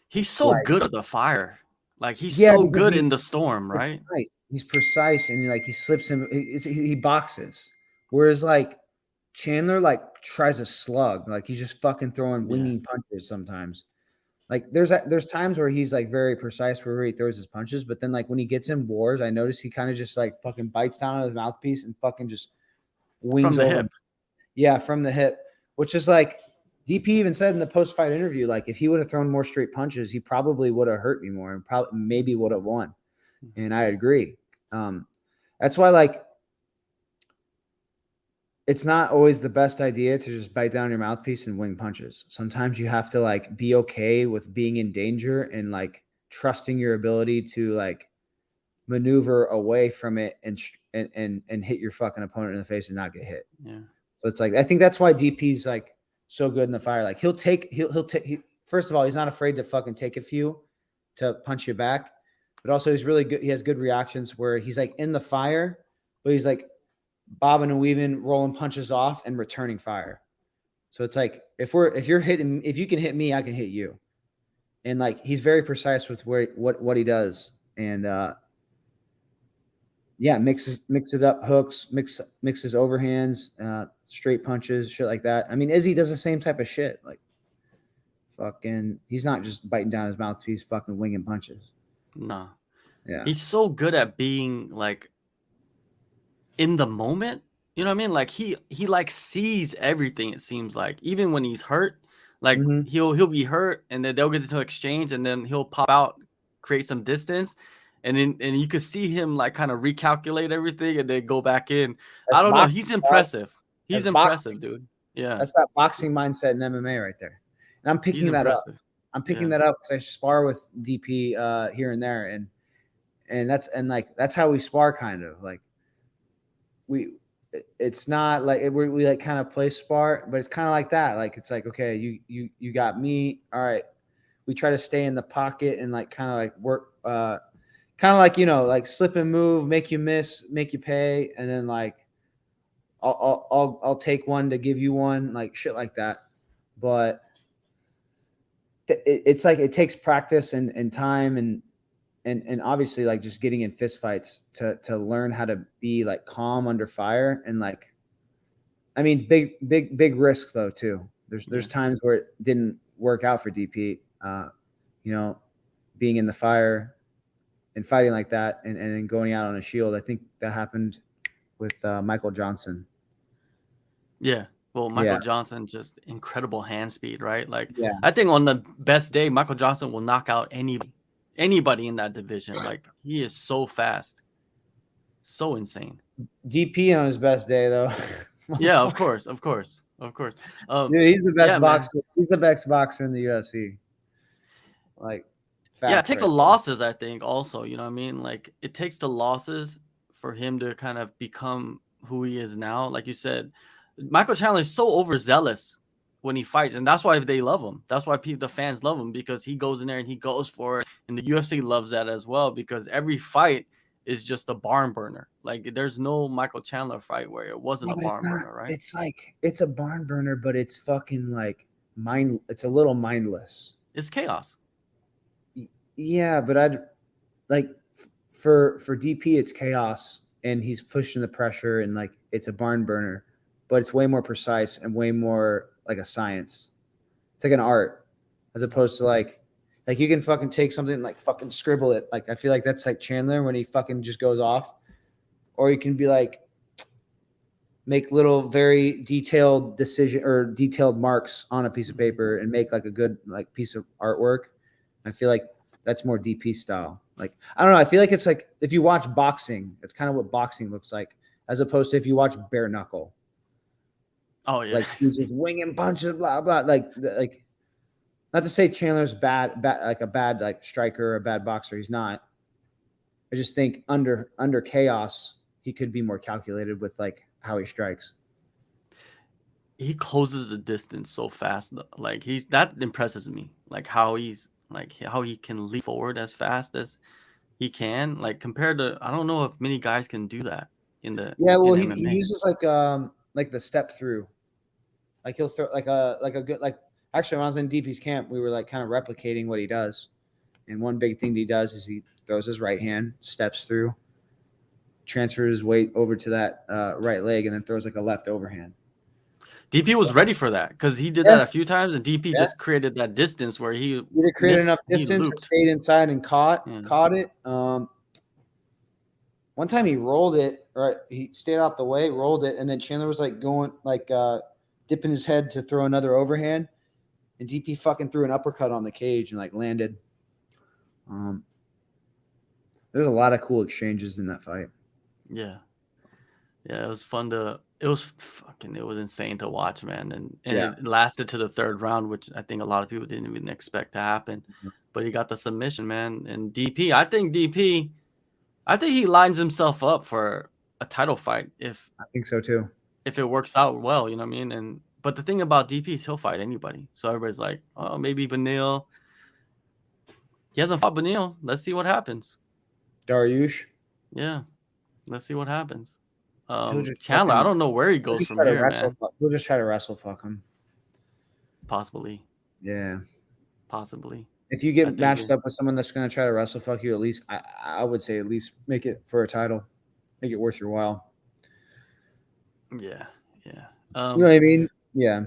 He's so good at the fire. Like he's so good in the storm, right? He's precise and like he slips him. He boxes, whereas like Chandler like tries a slug. Like he's just fucking throwing winging punches sometimes. Like there's times where he's like very precise where he throws his punches, but then like when he gets in wars, I notice he kind of just like fucking bites down on his mouthpiece and fucking just wings from the over. hip. Yeah, from the hip, which is like DP even said in the post-fight interview, like if he would have thrown more straight punches, he probably would have hurt me more and probably maybe would have won. And I agree. That's why, like, it's not always the best idea to just bite down your mouthpiece and wing punches. Sometimes you have to like be okay with being in danger and like trusting your ability to like maneuver away from it and hit your fucking opponent in the face and not get hit. Yeah. So it's like, I think that's why DP's like so good in the fire. Like he'll take, first of all, he's not afraid to fucking take a few to punch you back, but also he's really good. He has good reactions where he's like in the fire, but he's like bobbing and weaving, rolling punches off and returning fire. So it's like, if you can hit me, I can hit you. And like, he's very precise with what he does. And, yeah, mixes up hooks, mixes overhands, straight punches, shit like that. I mean, Izzy does the same type of shit. Like, fucking, he's not just biting down his mouth; he's fucking winging punches. No, Yeah, he's so good at being like in the moment. You know what I mean? Like he like sees everything. It seems like even when he's hurt, like he'll be hurt, and then they'll get into exchange, and then he'll pop out, create some distance. And you could see him like kind of recalculate everything and then go back in. that's I don't know. boxing, He's impressive. He's that's impressive, boxing. dude. Yeah. That's that boxing mindset in MMA right there. And I'm picking that up. I'm picking that up because I spar with DP here and there, and that's how we spar, kind of like it's not like we like kind of play spar, but it's kind of like that. Like it's like, okay, you got me, all right. We try to stay in the pocket and like kind of like work. Kind of like, like slip and move, make you miss, make you pay, and then like I'll take one to give you one, like shit like that. But it's like it takes practice and time and obviously like just getting in fist fights to learn how to be like calm under fire. And like, I mean, big risk though too. There's times where it didn't work out for DP. Being in the fire and fighting like that and then going out on a shield. I think that happened with Michael Johnson. Yeah. Well, Michael Yeah. Johnson, just incredible hand speed, right? Like, Yeah. I think on the best day, Michael Johnson will knock out anybody in that division. Like, he is so fast. So insane. DP on his best day, though. Yeah, of course. Dude, he's the best boxer. Man. He's the best boxer in the UFC. Like, yeah, it takes the losses, I think, also. You know what I mean? Like, it takes the losses for him to kind of become who he is now. Like you said, Michael Chandler is so overzealous when he fights, and that's why they love him. That's why the fans love him, because he goes in there and he goes for it. And the UFC loves that as well, because every fight is just a barn burner. Like, there's no Michael Chandler fight where it wasn't a barn burner, right? It's like, it's a barn burner, but it's fucking like it's a little mindless. It's chaos. Yeah, but I'd like for DP, it's chaos, and he's pushing the pressure, and like it's a barn burner, but it's way more precise and way more like a science. It's like an art, as opposed to like you can fucking take something and like fucking scribble it. Like I feel like that's like Chandler when he fucking just goes off, or you can be like make little very detailed decision or detailed marks on a piece of paper and make like a good like piece of artwork. I feel like that's more DP style. Like, I don't know. I feel like it's like if you watch boxing, it's kind of what boxing looks like, as opposed to if you watch bare knuckle. Oh yeah, like he's just winging punches, blah blah. Like not to say Chandler's bad like a bad like striker or a bad boxer. He's not. I just think under chaos, he could be more calculated with like how he strikes. He closes the distance so fast. Like that impresses me. Like how he can leap forward as fast as he can. Like compared to, I don't know if many guys can do that in the he uses like the step through. Like he'll throw like a good like. Actually, when I was in DP's camp, we were like kind of replicating what he does. And one big thing he does is he throws his right hand, steps through, transfers his weight over to that right leg, and then throws like a left overhand. DP was ready for that because he did that a few times, and DP just created that distance where he either created enough distance or stayed inside and caught it. One time he rolled it, right? He stayed out the way, rolled it, and then Chandler was like going like dipping his head to throw another overhand, and DP fucking threw an uppercut on the cage and like landed. There's a lot of cool exchanges in that fight. Yeah, it was fun to. It was insane to watch, man, and it lasted to the third round, which I think a lot of people didn't even expect to happen. Mm-hmm. But he got the submission, man, and DP. I think he lines himself up for a title fight I think so too. If it works out well, you know what I mean? But the thing about DP is he'll fight anybody. So everybody's like, oh, maybe Beneil. He hasn't fought Beneil. Let's see what happens. Dariush. Yeah. Let's see what happens. Chandler, I don't know where he goes from here, man. He'll just try to wrestle fuck him. Possibly. Yeah. Possibly. If you get matched up with someone that's going to try to wrestle fuck you, at least I would say at least make it for a title. Make it worth your while. Yeah. You know what I mean? Yeah.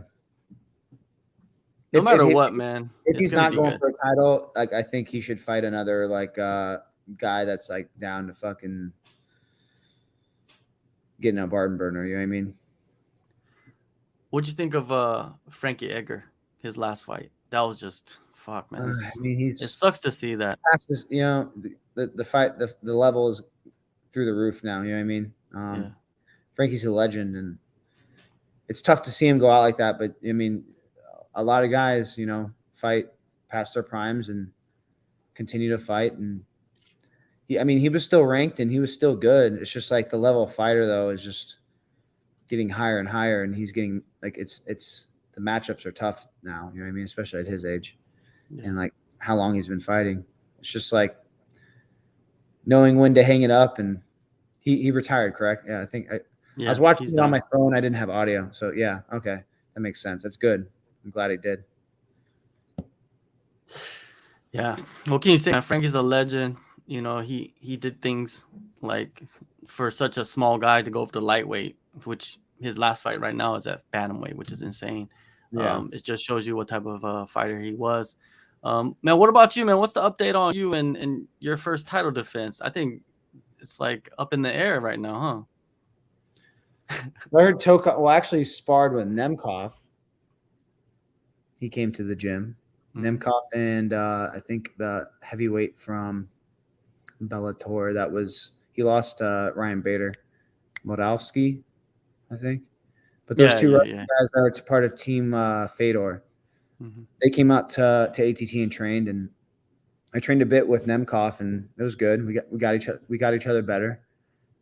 No matter what, man. If he's not going for a title, like I think he should fight another like guy that's like down to fucking getting a barn burner. You know what I mean? What'd you think of Frankie Edgar, his last fight? That was just fuck, man. I mean, it sucks to see that. You know, the fight, the level is through the roof now. You know what I mean? Yeah. Frankie's a legend, and it's tough to see him go out like that. But I mean, a lot of guys, you know, fight past their primes and continue to fight. And he was still ranked and he was still good. It's just like the level of fighter though is just getting higher and higher, and he's getting like it's the matchups are tough now. You know what I mean? Especially at his age, and like how long he's been fighting. It's just like knowing when to hang it up. And he retired, correct? Yeah, I think I was watching it on my phone. I didn't have audio, so yeah, okay, that makes sense. That's good. I'm glad he did. Yeah, what can you say? Frankie's a legend. You know, he did things like for such a small guy to go up to lightweight, which his last fight right now is at bantamweight, which is insane. Yeah. It just shows you what type of fighter he was. Man, what about you, man? What's the update on you and your first title defense? I think it's like up in the air right now, huh? I heard Tokov actually sparred with Nemkov. He came to the gym. Nemkov and I think the heavyweight from Bellator he lost Ryan Bader, Modalski, I think. But those two guys are part of Team Fedor. Mm-hmm. They came out to ATT and trained, and I trained a bit with Nemkov, and it was good. We got each other better,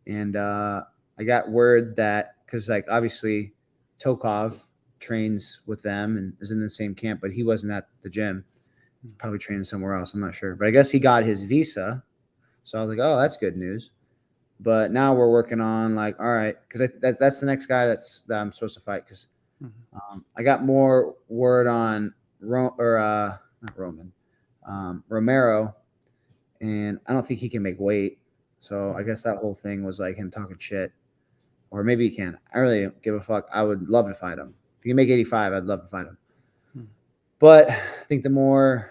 and I got word that because like obviously Tokov trains with them and is in the same camp, but he wasn't at the gym. Probably training somewhere else. I'm not sure, but I guess he got his visa. So I was like, oh, that's good news. But now we're working on like, all right, because that's the next guy that I'm supposed to fight. Because I got more word on not Roman, Romero, and I don't think he can make weight. So I guess that whole thing was like him talking shit, or maybe he can. I really don't give a fuck. I would love to fight him. If he can make 85, I'd love to fight him. But I think the more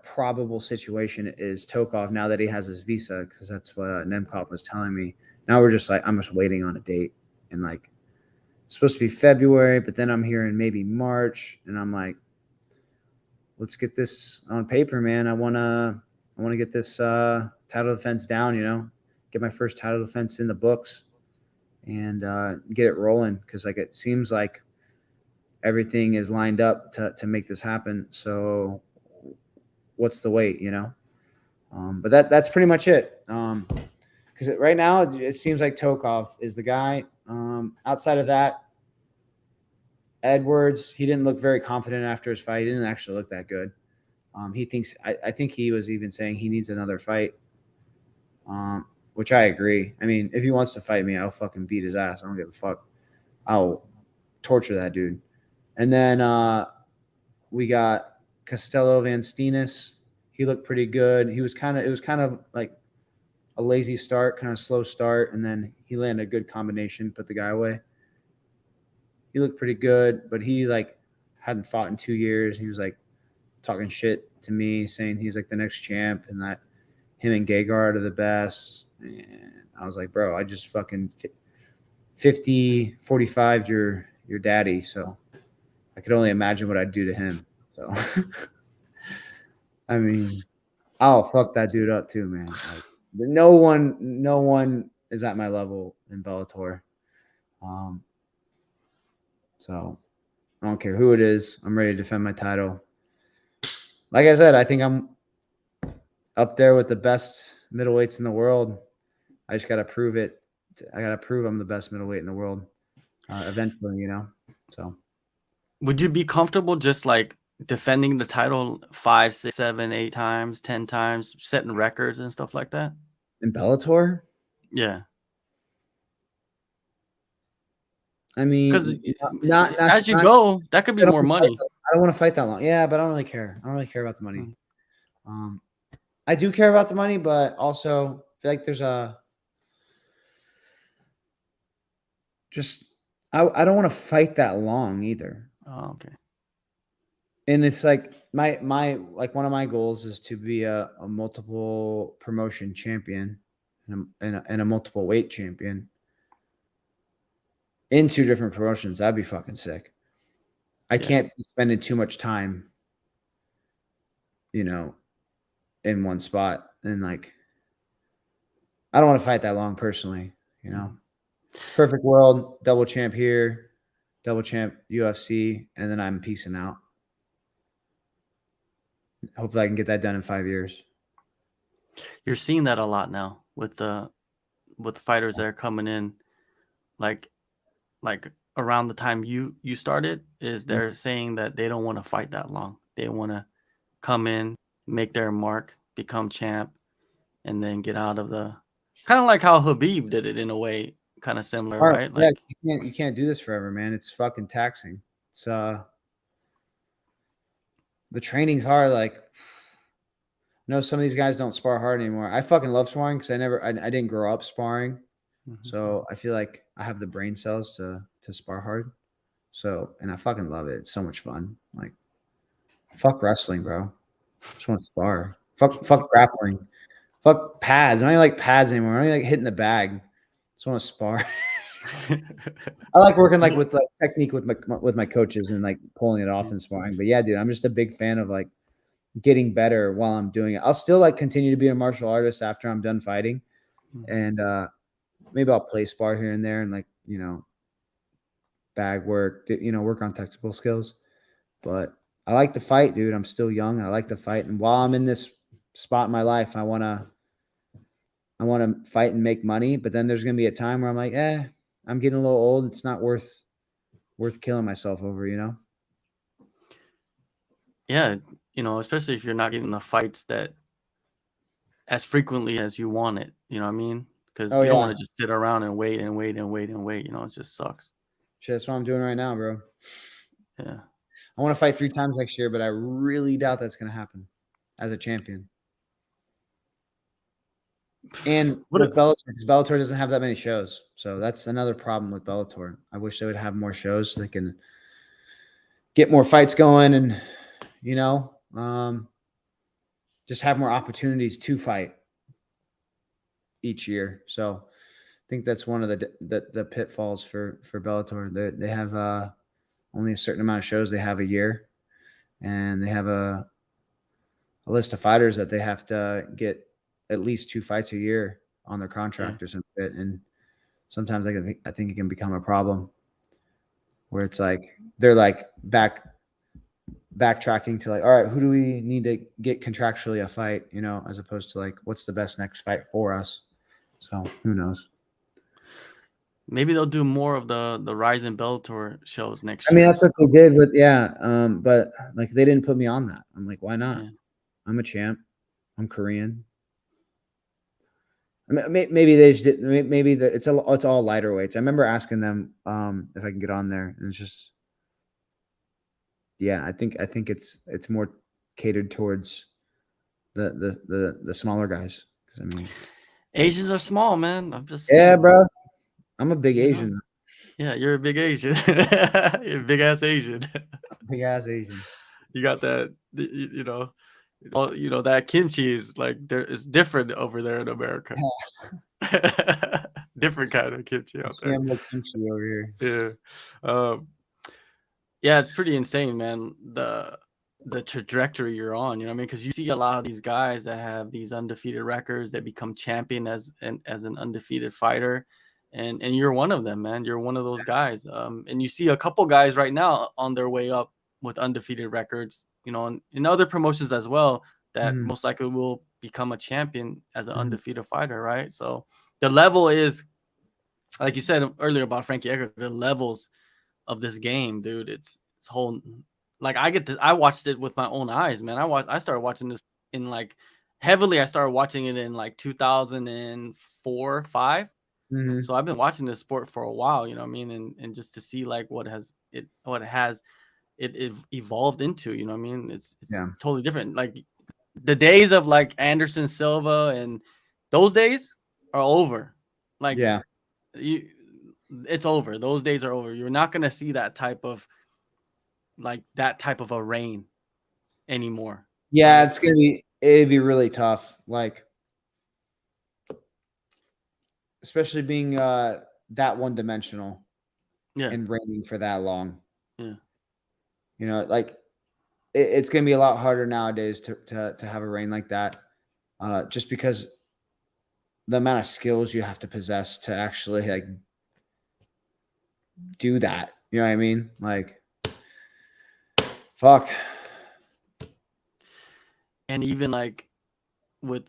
probable situation is Tokov now that he has his visa, because that's what Nemkov was telling me. Now we're just like, I'm just waiting on a date, and like it's supposed to be February, but then I'm hearing maybe March, and I'm like, let's get this on paper, man. I wanna get this title defense down, get my first title defense in the books, and get it rolling, because like it seems like everything is lined up to make this happen. So what's the wait, but that's pretty much it. Because right now it seems like Tokov is the guy. Outside of that, Edwards, he didn't look very confident after his fight. He didn't actually look that good. I think he was even saying he needs another fight, which I agree. I mean, if he wants to fight me, I'll fucking beat his ass. I don't give a fuck. I'll torture that dude. And then we got Castello Van Steenis. He looked pretty good. It was kind of like a lazy start, kind of slow start, and then he landed a good combination, put the guy away. He looked pretty good, but he like hadn't fought in 2 years. He was like talking shit to me, saying he's like the next champ and that him and Gegard are the best. And I was like, bro, I just fucking 50-45 your daddy, so I could only imagine what I'd do to him. So, I mean, I'll fuck that dude up too, man. Like, no one is at my level in Bellator. So I don't care who it is. I'm ready to defend my title. Like I said, I think I'm up there with the best middleweights in the world. I just got to prove it. I got to prove I'm the best middleweight in the world eventually, So, would you be comfortable just like defending the title 5, 6, 7, 8 times, 10 times, setting records and stuff like that? in Bellator? Yeah. I mean, Because not as you go, that could be more money. I don't want to fight that long. Yeah, but I don't really care. I don't really care about the money. I do care about the money, but also feel like there's I don't want to fight that long either. Oh, okay. And it's like my one of my goals is to be a multiple promotion champion and a multiple weight champion in 2 different promotions. That'd be fucking sick. I can't be spending too much time, in one spot. And like, I don't want to fight that long personally, Perfect world, double champ here, double champ UFC, and then I'm peacing out. Hopefully I can get that done in 5 years. You're seeing that a lot now with the fighters that are coming in, like around the time you started, is they're saying that they don't want to fight that long. They want to come in, make their mark, become champ, and then get out of the, kind of like how Habib did it in a way, kind of similar, right? Like, you can't do this forever, man. It's fucking taxing. It's the training's hard. Like, some of these guys don't spar hard anymore. I fucking love sparring because I didn't grow up sparring. So I feel like I have the brain cells to spar hard. So, and I fucking love it. It's so much fun. Like, fuck wrestling, bro. I just want to spar. Fuck grappling. Fuck pads. I don't even like pads anymore. I don't even like hitting the bag. I just want to spar. I like working like with like technique with my coaches and like pulling it off and sparring. But yeah, dude, I'm just a big fan of like getting better while I'm doing it. I'll still like continue to be a martial artist after I'm done fighting. And maybe I'll play spar here and there and like, bag work, work on technical skills. But I like to fight, dude. I'm still young and I like to fight. And while I'm in this spot in my life, I want to fight and make money. But then there's going to be a time where I'm like, I'm getting a little old. It's not worth killing myself over, Yeah, especially if you're not getting the fights that as frequently as you want it. You know what I mean? Because you don't want to just sit around and wait and wait and wait and wait. It just sucks. Shit, that's what I'm doing right now, bro. Yeah. I want to fight 3 times next year, but I really doubt that's going to happen as a champion. And with Bellator, because Bellator doesn't have that many shows. So that's another problem with Bellator. I wish they would have more shows so they can get more fights going and, just have more opportunities to fight each year. So I think that's one of the pitfalls for Bellator. They have only a certain amount of shows they have a year, and they have a list of fighters that they have to get at least 2 fights a year on their contract or something. And sometimes I think it can become a problem where it's like they're like backtracking to like, all right, who do we need to get contractually a fight, as opposed to like, what's the best next fight for us? So who knows? Maybe they'll do more of the Rise in Bellator shows next year. I mean, that's what they did with, but like they didn't put me on that. I'm like, why not? Yeah. I'm a champ. I'm Korean. I mean, maybe they just didn't. Maybe it's all lighter weights. I remember asking them if I can get on there, and it's just, I think it's more catered towards the smaller guys. Because I mean, Asians are small, man. I'm just saying. Bro. I'm a big Asian. Yeah, you're a big Asian. You're a big ass Asian. Big ass Asian. You got that, that kimchi is like it's different over there in America. Different kind of kimchi out there. Kimchi over here. Yeah. Yeah, it's pretty insane, man. The trajectory you're on, you know what I mean? Because you see a lot of these guys that have these undefeated records that become champion as an undefeated fighter, and you're one of them, man. You're one of those guys. And you see a couple guys right now on their way up with undefeated records, you know, and in other promotions as well that Mhm, most likely will become a champion as an mhm. undefeated fighter, right? So the level is, like you said earlier about Frankie Edgar, the levels of this game, dude. It's whole, like I watched it with my own eyes, man. I started watching this in like heavily. I started watching it in like 2004, 5. Mhm. So I've been watching this sport for a while, you know what I mean? And just to see like what it has it evolved into, you know what I mean? It's Yeah. totally different. Like the days of like Anderson Silva and those days are over. Like Yeah. you it's over. Those days are over. You're not gonna see that type of a reign anymore, Yeah, right? it's gonna be it'd be really tough. Like, especially being that one dimensional Yeah, and reigning for that long. yeah. You know, like it's gonna be a lot harder nowadays to have a reign like that. Just because the amount of skills you have to possess to actually like do that. You know what I mean? Like, fuck. And even like with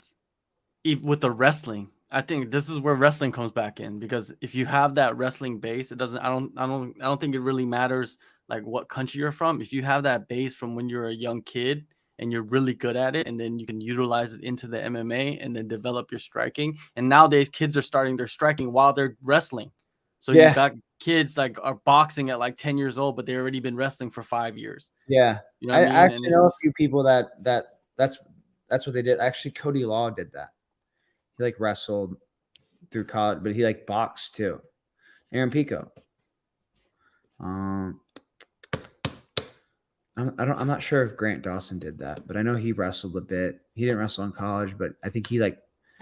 with the wrestling, I think this is where wrestling comes back in, because if you have that wrestling base, it doesn't. I don't think it really matters like what country you're from. If you have that base from when you're a young kid and you're really good at it, and then you can utilize it into the MMA and then develop your striking. And nowadays, kids are starting their striking while they're wrestling. So you Yeah, got kids like are boxing at like 10 years old, but they already been wrestling for 5 years. yeah. You know what I I mean? And actually it's know a just few people that's what they did. Actually, Cody Law did that. He like wrestled through college, but he like boxed too. Aaron Pico. Um, I'm not sure if Grant Dawson did that, but I know he wrestled a bit. He didn't wrestle in college, but I think he like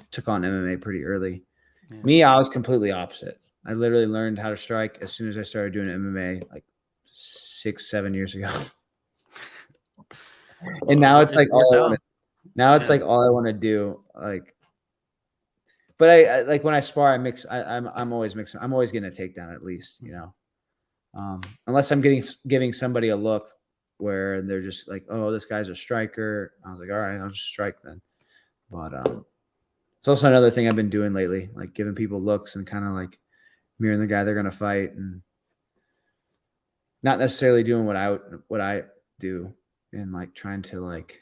took on MMA pretty early. yeah. Me, I was completely opposite. I literally learned how to strike as soon as I started doing MMA, like 6, 7 years ago. And Well, now it's it's like worked all I want to. out. Now it's Yeah. like all I want to do. Like, but I like when I spar, I mix. I'm always mixing. I'm always getting a takedown at least. You know, unless I'm giving somebody a look where they're just like, oh, this guy's a striker. I was like, all right, I'll just strike then. But it's also another thing I've been doing lately, like giving people looks and kind of like mirroring the guy they're gonna fight, and not necessarily doing what I do, and like trying to like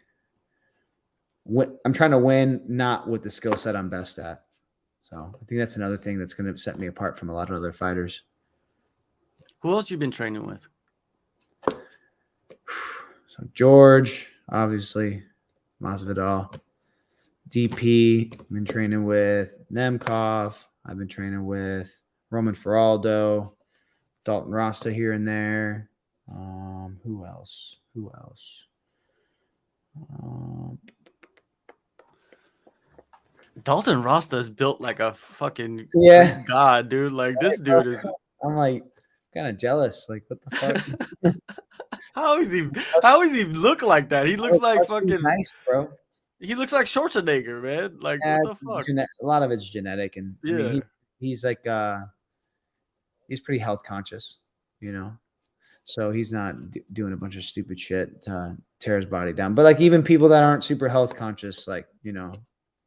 I'm trying to win, not with the skill set I'm best at. So I think that's another thing that's going to set me apart from a lot of other fighters. Who else you been training with? So George, obviously, Masvidal, DP. I've been training with Nemkov. I've been training with Roman Feraldo, Dalton Rasta here and there. Who else? Who else? Um, Dalton Rasta is built like a fucking yeah, Greek god, dude. Like this dude is I'm like kind of jealous. Like, what the fuck? how is he how is he look like that? He looks like Wrestling's fucking nice, bro. he looks like Schwarzenegger, man. Like Yeah, what the fuck? a lot of it's genetic, and I mean Yeah. he's like he's pretty health conscious, you know. So he's not doing a bunch of stupid shit to tear his body down. But like even people that aren't super health conscious, like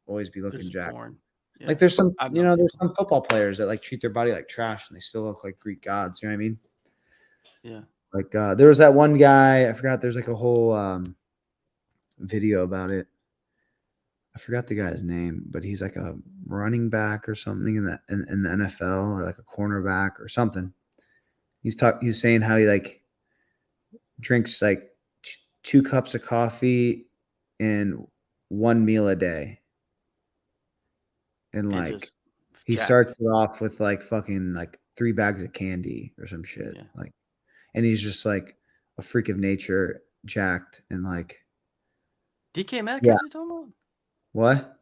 always be They're looking just jacked. born. Yeah. Like there's some I've known there's people. some football players that like treat their body like trash and they still look like Greek gods. You know what I mean? Yeah. Like there was that one guy, I forgot. There's like a whole video about it. I forgot the guy's name, but he's like a running back or something in the NFL, or like a cornerback or something. He's saying how he like drinks like 2 cups of coffee and one meal a day, and And like just he jacked. starts it off with like fucking like 3 bags of candy or some shit, Yeah. like, and he's just like a freak of nature, jacked, and like, DK yeah, Metcalf, you talking about? what?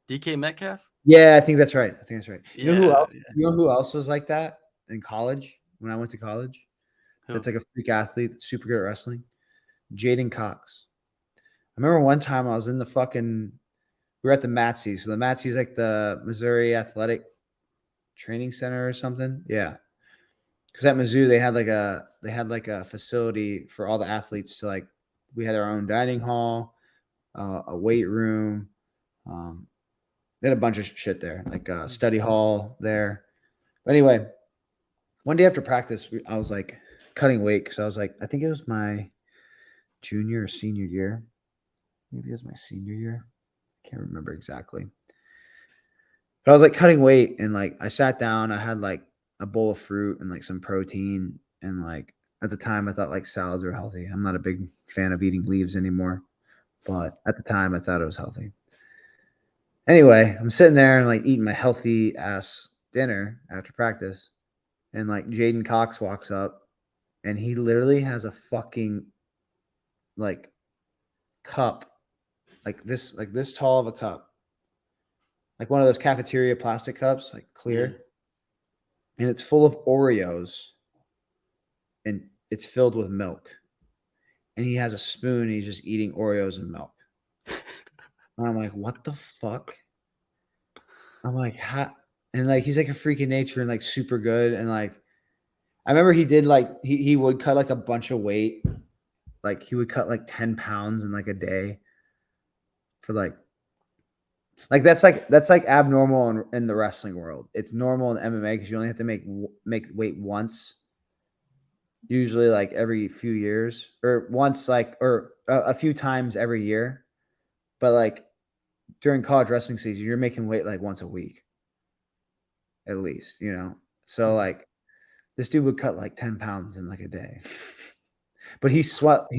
DK Metcalf? Yeah, I think that's right. I think that's right. You know who Yeah. else? You know who else was like that in college when I went to college? that's like a freak athlete that's super good at wrestling? Jaden Cox. I remember one time I was in the fucking, we were at the Matsy. So the Matsy is like the Missouri Athletic Training Center or something. Yeah. Because at Mizzou they had like a facility for all the athletes to like, we had our own dining hall, a weight room. They had a bunch of shit there, like a study hall there. But anyway, one day after practice, I was like cutting weight because I was like, I think it was my junior or senior year. Maybe it was my senior year. I can't remember exactly. But I was like cutting weight and like I sat down. I had like a bowl of fruit and like some protein. And like at the time, I thought like salads were healthy. I'm not a big fan of eating leaves anymore. But at the time, I thought it was healthy. Anyway, I'm sitting there and like eating my healthy ass dinner after practice. And like Jaden Cox walks up and he literally has a fucking like cup, like this tall of a cup, like one of those cafeteria plastic cups, like clear, and it's full of Oreos and it's filled with milk. And he has a spoon and he's just eating Oreos and milk. And I'm like, what the fuck? I'm like, how? And like he's like a freak of nature and like super good. And like I remember he did like he would cut like a bunch of weight. Like he would cut like 10 pounds in like a day for like that's like abnormal in the wrestling world. It's normal in MMA because you only have to make weight once, usually like every few years or once like or a few times every year. But like during college wrestling season, you're making weight like once a week, at least, you know. So like this dude would cut like 10 pounds in like a day. But he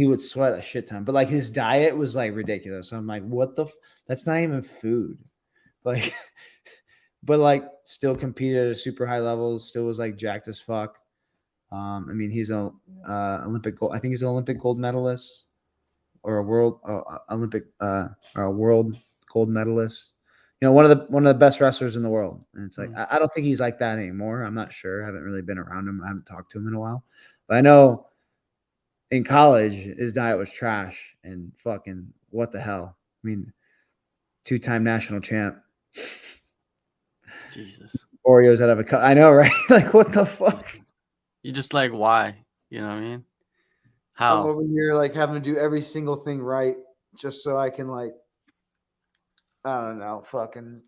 would sweat a shit ton. But like his diet was like ridiculous. So I'm like, what the that's not even food. Like but like still competed at a super high level, still was like jacked as fuck. I mean, he's a Olympic gold. I think he's an Olympic gold medalist or a world Olympic or a world gold medalist. You know, one of the best wrestlers in the world. And it's like I don't think he's like that anymore. I'm not sure. I haven't really been around him. I haven't talked to him in a while. But I know in college his diet was trash and fucking what the hell. I mean, 2-time national champ. Jesus. Oreos out of a cup. I know, right? Like, what the fuck? You just like, why? You know what I mean? How? I'm over here like having to do every single thing right just so I can like, I don't know, fucking.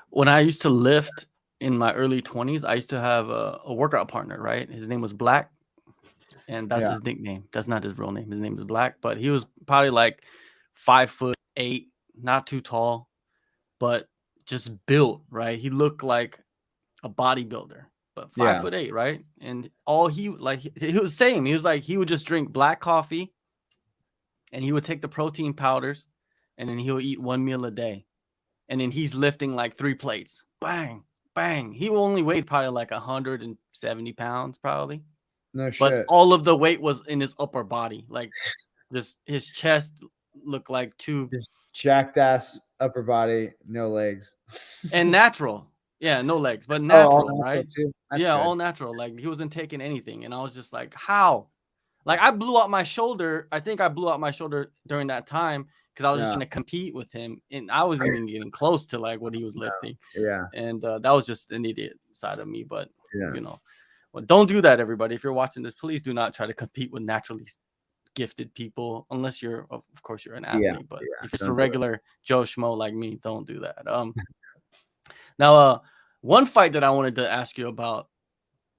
When I used to lift in my early 20s, I used to have a workout partner, right? His name was Black, and that's his nickname. That's not his real name. His name is Black, but he was probably like 5'8", not too tall, but just built, right? He looked like a bodybuilder, but 5'8", right? And all he like he was saying, he was like he would just drink black coffee, and he would take the protein powders, and then he would eat one meal a day, and then he's lifting like 3 plates, bang, bang. He only weighed probably like 170 pounds, probably. No shit. But all of the weight was in his upper body, like just his chest looked like two jacked ass upper body, no legs, and natural. Yeah, no legs, but natural, right? Too. Yeah, good. all natural. Like he wasn't taking anything, and I was just like, how? Like I blew out my shoulder. I think I blew out my shoulder during that time because I was just trying to compete with him, and I wasn't even getting close to like what he was lifting. Yeah, and that was just an idiot side of me. But you know, well, don't do that, everybody. If you're watching this, please do not try to compete with naturally gifted people, unless you're, of course, you're an athlete. But if it's a regular Joe Schmo like me, don't do that. Now, one fight that I wanted to ask you about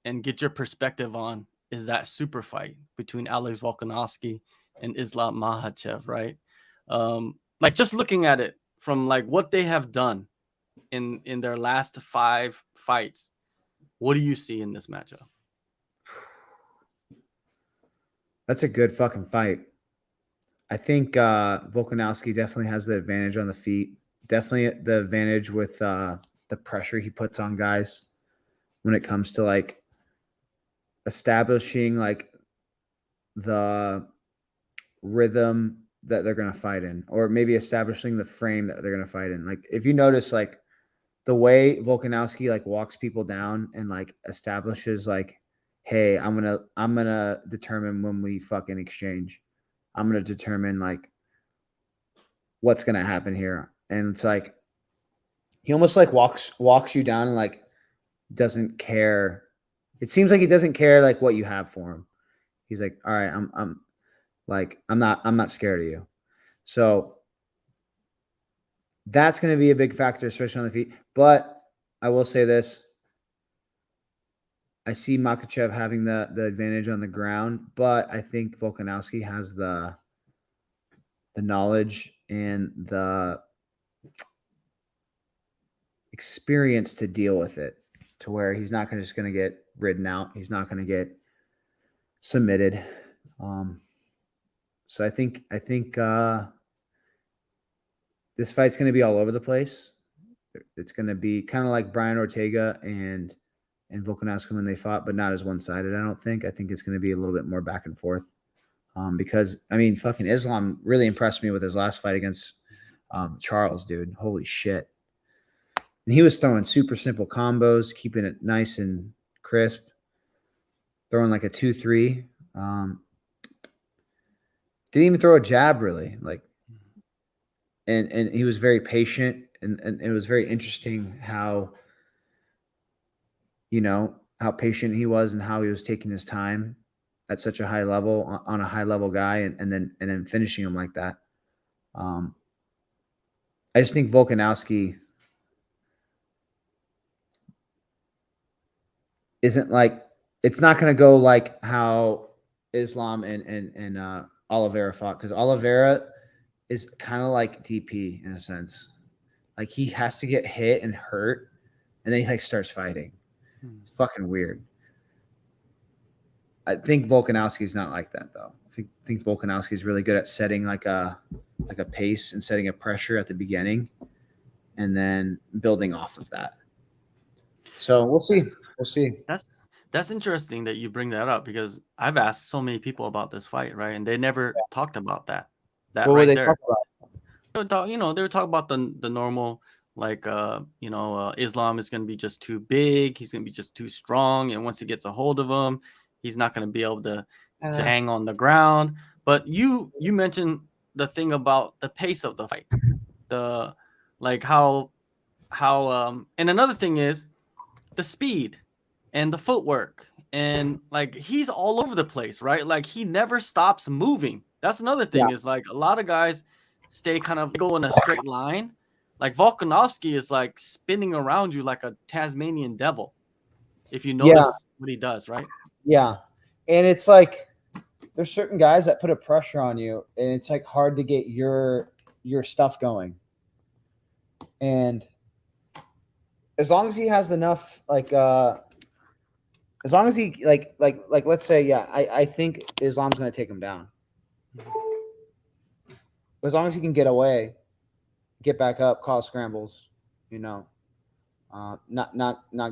and get your perspective on is that super fight between Alex Volkanovski and Islam Makhachev, right? Like just looking at it from like what they have done in their last 5 fights, what do you see in this matchup? That's a good fucking fight. I think Volkanovski definitely has the advantage on the feet. Definitely the advantage with the pressure he puts on guys when it comes to like establishing like the rhythm that they're going to fight in, or maybe establishing the frame that they're going to fight in. Like if you notice like the way Volkanovski like walks people down and like establishes like hey, I'm gonna determine when we fucking exchange. I'm gonna determine like what's gonna happen here. And it's like he almost like walks you down and like doesn't care. It seems like he doesn't care like what you have for him. He's like, all right, I'm not scared of you. So that's going to be a big factor, especially on the feet. But I will say this. I see Makhachev having the advantage on the ground, but I think Volkanovski has the knowledge and the experience to deal with it, to where he's not just going to get ridden out. He's not going to get submitted. So I think this fight's going to be all over the place. It's going to be kind of like Brian Ortega and Volkanovski when they fought, but not as one-sided, I don't think. I think it's going to be a little bit more back and forth. Because, I mean, fucking Islam really impressed me with his last fight against Charles, dude. Holy shit. And he was throwing super simple combos, keeping it nice and crisp, throwing like a 2-3. Didn't even throw a jab, really. Like, and he was very patient, and it was very interesting how, how patient he was and how he was taking his time at such a high level on a high level guy, and then finishing him like that. I just think Volkanovski isn't like, it's not going to go like how Islam and Oliveira fought, because Oliveira is kind of like DP in a sense. Like, he has to get hit and hurt, and then he like starts fighting. It's fucking weird. I think Volkanovski is not like that, though. I think Volkanovski is really good at setting like a pace and setting a pressure at the beginning, and then building off of that. So we'll see. We'll see. That's interesting that you bring that up, because I've asked so many people about this fight, right? And they never talked about that. That What right were they there. talking about? They were talking about the normal, like, Islam is going to be just too big. He's going to be just too strong. And once he gets a hold of him, he's not going to be able to hang on the ground. But you mentioned the thing about the pace of the fight, the like how and another thing is the speed and the footwork, and like he's all over the place, right? Like, he never stops moving. That's another thing, is like a lot of guys stay kind of go in a straight line. Like, Volkanovski is like spinning around you like a Tasmanian devil, if you notice what he does, right? Yeah. And it's like, there's certain guys that put a pressure on you, and it's like hard to get your stuff going. And as long as he has enough, like, as long as he like let's say, I think Islam's gonna take him down. As long as he can get away, get back up, cause scrambles, not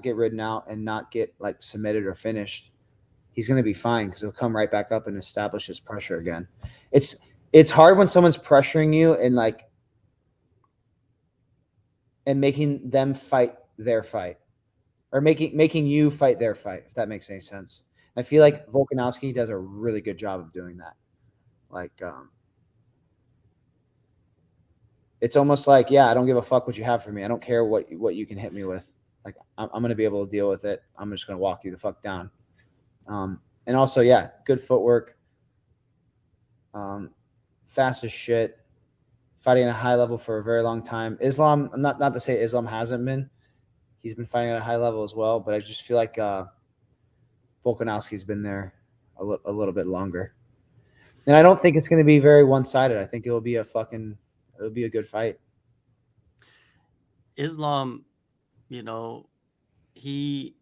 get ridden out and not get like submitted or finished, he's gonna be fine, because he'll come right back up and establish his pressure again. It's hard when someone's pressuring you and making them fight their fight, or making you fight their fight, if that makes any sense. I feel like Volkanovski does a really good job of doing that. Like, it's almost like, I don't give a fuck what you have for me. I don't care what you can hit me with. Like, I'm going to be able to deal with it. I'm just going to walk you the fuck down. And also, good footwork. Fast as shit. Fighting at a high level for a very long time. Islam, not to say Islam hasn't been. He's been fighting at a high level as well, but I just feel like Volkanovski's been there a little bit longer. And I don't think it's going to be very one-sided. I think it'll be a good fight. Islam, he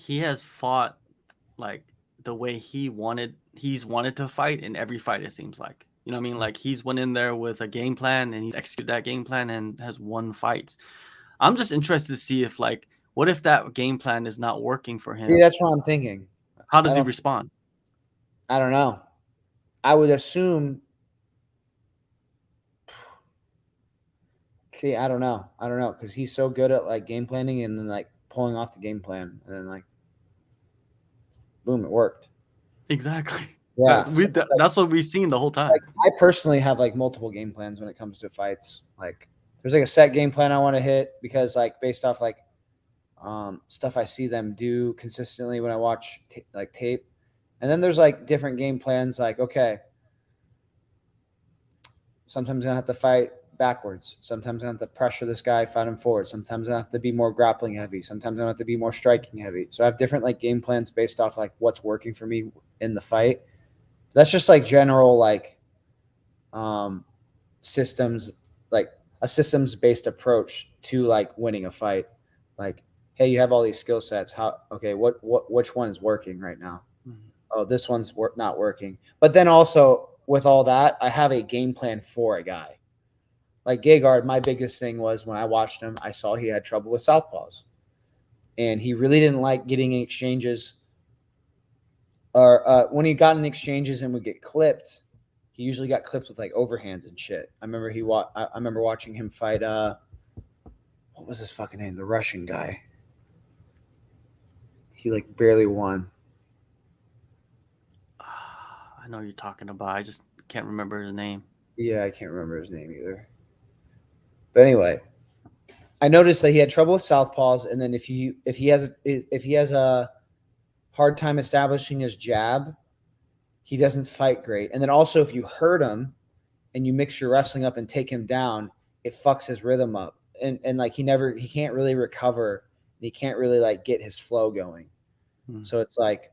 has fought like the way he's wanted to fight in every fight, it seems like. You know what I mean? Like, he's went in there with a game plan, and he's executed that game plan and has won fights. I'm just interested to see if, like, what if that game plan is not working for him? See, that's what I'm thinking. How does he respond? I don't know. I would assume. See, I don't know, because he's so good at like game planning and then like pulling off the game plan, and then like boom, it worked. Exactly. Yeah, That's what we've seen the whole time. like I personally have like multiple game plans when it comes to fights. Like there's like a set game plan I want to hit because like based off like stuff I see them do consistently when I watch like tape. And then there's like different game plans like, okay, sometimes I have to fight backwards. Sometimes I have to pressure this guy, fight him forward. Sometimes I have to be more grappling heavy. Sometimes I have to be more striking heavy. So I have different like game plans based off like what's working for me in the fight. That's just like general like systems, like a systems based approach to like winning a fight. Like, hey, you have all these skill sets. Which one is working right now? Mm-hmm. Oh, this one's not working. But then also with all that, I have a game plan for a guy. Like Gegard, my biggest thing was when I watched him, I saw he had trouble with southpaws. And he really didn't like getting in exchanges. Or when he got in exchanges and would get clipped, he usually got clipped with like overhands and shit. I remember I remember watching him fight what was his fucking name? The Russian guy. He like barely won. I know you're talking about. I just can't remember his name. Yeah, I can't remember his name either. But anyway, I noticed that he had trouble with southpaws, and then if he has a hard time establishing his jab, he doesn't fight great. And then also if you hurt him and you mix your wrestling up and take him down, it fucks his rhythm up. And like he can't really recover. And he can't really like get his flow going. So it's like,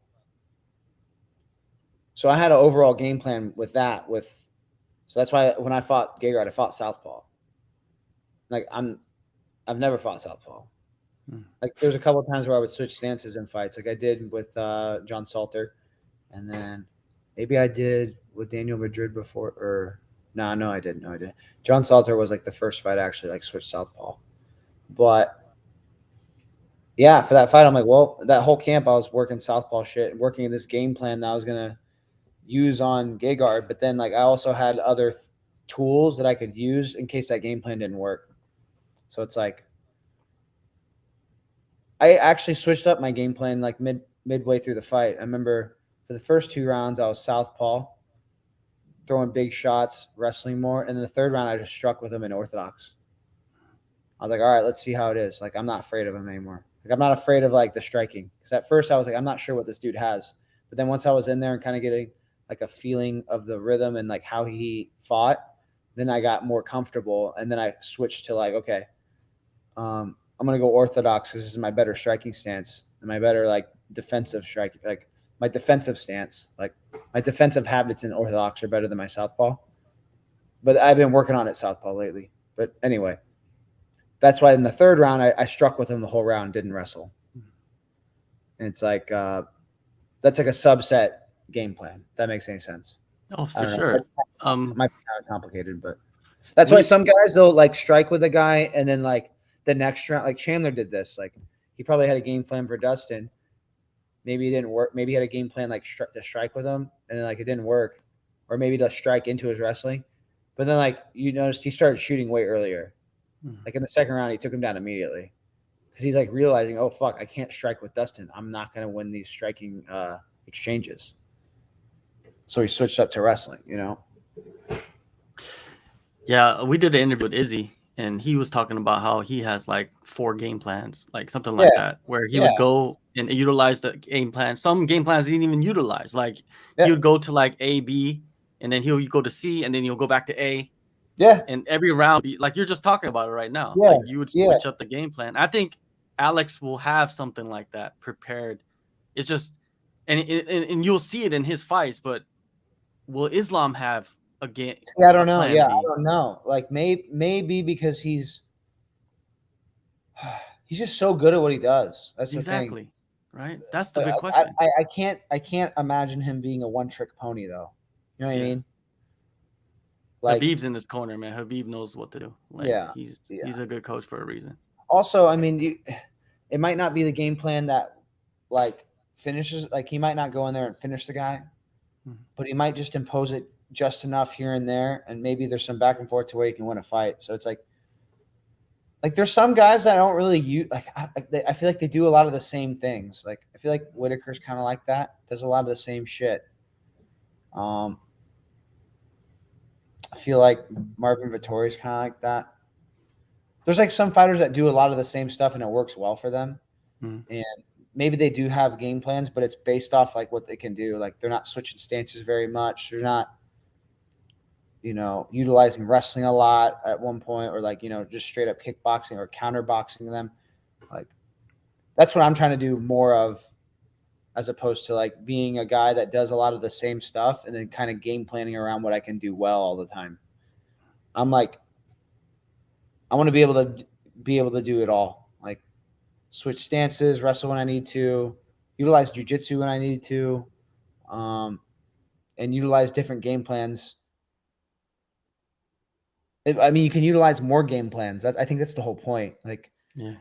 so I had an overall game plan with that. So that's why when I fought Gegard, I fought southpaw. Like I've never fought southpaw. Like there's a couple of times where I would switch stances in fights, like I did with John Salter, and then maybe I did with Daniel Madrid before, or no, I didn't. No, I didn't. John Salter was like the first fight I actually like switched southpaw, but yeah, for that fight, I'm like, well, that whole camp I was working southpaw shit, working in this game plan that I was gonna use on Gegard, but then like I also had other tools that I could use in case that game plan didn't work. So it's like I actually switched up my game plan like midway through the fight. I remember for the first 2 rounds I was southpaw, throwing big shots, wrestling more, and then the third round I just struck with him in orthodox. I was like, all right, let's see how it is. Like I'm not afraid of him anymore. Like I'm not afraid of like the striking, because at first I was like, I'm not sure what this dude has, but then once I was in there and kind of getting like a feeling of the rhythm and like how he fought, then I got more comfortable, and then I switched to like, okay, I'm gonna go orthodox because this is my better striking stance and my better like defensive striking, like my defensive stance, like my defensive habits in orthodox are better than my southpaw. But I've been working on it southpaw lately. But anyway, that's why in the third round I struck with him the whole round, didn't wrestle. And it's like that's like a subset game plan. If that makes any sense. Oh, for sure. It might be kind of complicated, but that's why some guys they'll like strike with a guy and then like the next round, like Chandler did this. Like he probably had a game plan for Dustin. Maybe it didn't work. Maybe he had a game plan like to strike with him, and then like it didn't work, or maybe to strike into his wrestling. But then like you noticed he started shooting way earlier. Like in the second round, he took him down immediately because he's like realizing, oh fuck, I can't strike with Dustin. I'm not gonna win these striking exchanges. So he switched up to wrestling. You know. Yeah, we did an interview with Izzy, and he was talking about how he has like 4 game plans, like something like that, where he would go and utilize the game plan. Some game plans he didn't even utilize. Like he would go to like A, B, and then he'll go to C, and then he'll go back to A. Yeah. And every round, like you're just talking about it right now. Yeah. Like you would switch up the game plan. I think Alex will have something like that prepared. It's just, and you'll see it in his fights. But will Islam have a game? See, I don't know. Yeah, I don't know. Like maybe because he's just so good at what he does. That's exactly the thing. Right. That's the big question. I can't imagine him being a one-trick pony though. You know what I mean? Like Habib's in his corner, man. Habib knows what to do. Like, he's a good coach for a reason. Also, I mean, it might not be the game plan that like finishes. Like he might not go in there and finish the guy, but he might just impose it just enough here and there, and maybe there's some back and forth to where he can win a fight. So it's like like there's some guys that don't really use like I feel like they do a lot of the same things. Like I feel like Whitaker's kind of like that. Does a lot of the same shit. I feel like Marvin Vittori's kind of like that. There's like some fighters that do a lot of the same stuff and it works well for them. Mm. And maybe they do have game plans, but it's based off like what they can do. Like they're not switching stances very much. They're not, utilizing wrestling a lot at one point, or like, just straight up kickboxing or counterboxing them. Like that's what I'm trying to do more of, as opposed to like being a guy that does a lot of the same stuff and then kind of game planning around what I can do well all the time. I'm like, I want to be able to do it all. Like switch stances, wrestle when I need to, utilize jiu-jitsu when I need to, and utilize different game plans. I mean, you can utilize more game plans. I think that's the whole point. Like, Yeah.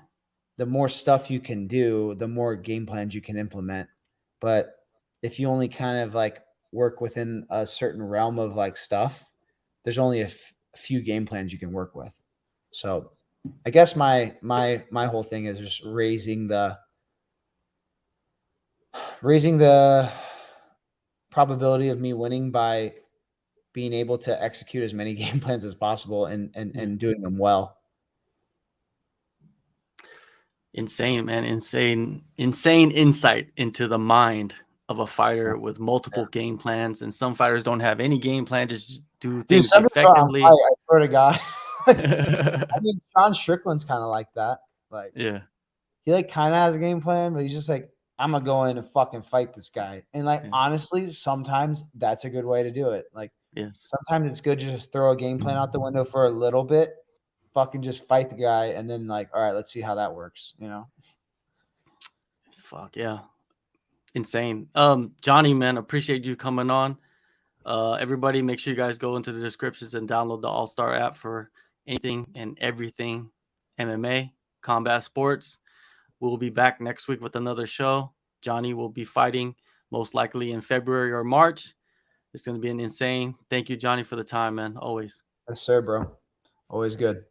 the more stuff you can do, the more game plans you can implement. But if you only kind of like work within a certain realm of like stuff, there's only a few game plans you can work with. So I guess my whole thing is just raising the probability of me winning by being able to execute as many game plans as possible and doing them well. Insane, man. Insane insight into the mind of a fighter with multiple game plans. And some fighters don't have any game plan, just do things effectively. I swear to God. I mean, Sean Strickland's kind of like that. Like, Yeah. he like kind of has a game plan, but he's just like, I'm gonna go in and fucking fight this guy. And like, honestly, sometimes that's a good way to do it. Like, yes, sometimes it's good to just throw a game plan out the window for a little bit, fucking just fight the guy, and then like, all right, let's see how that works. Fuck yeah. Insane. Johnny, man, appreciate you coming on. Everybody, make sure you guys go into the descriptions and download the AllStar app for anything and everything MMA, combat sports. We'll be back next week with another show. Johnny will be fighting most likely in February or March. It's going to be an insane. Thank you, Johnny, for the time, man. Always. Yes, sir, bro. Always good.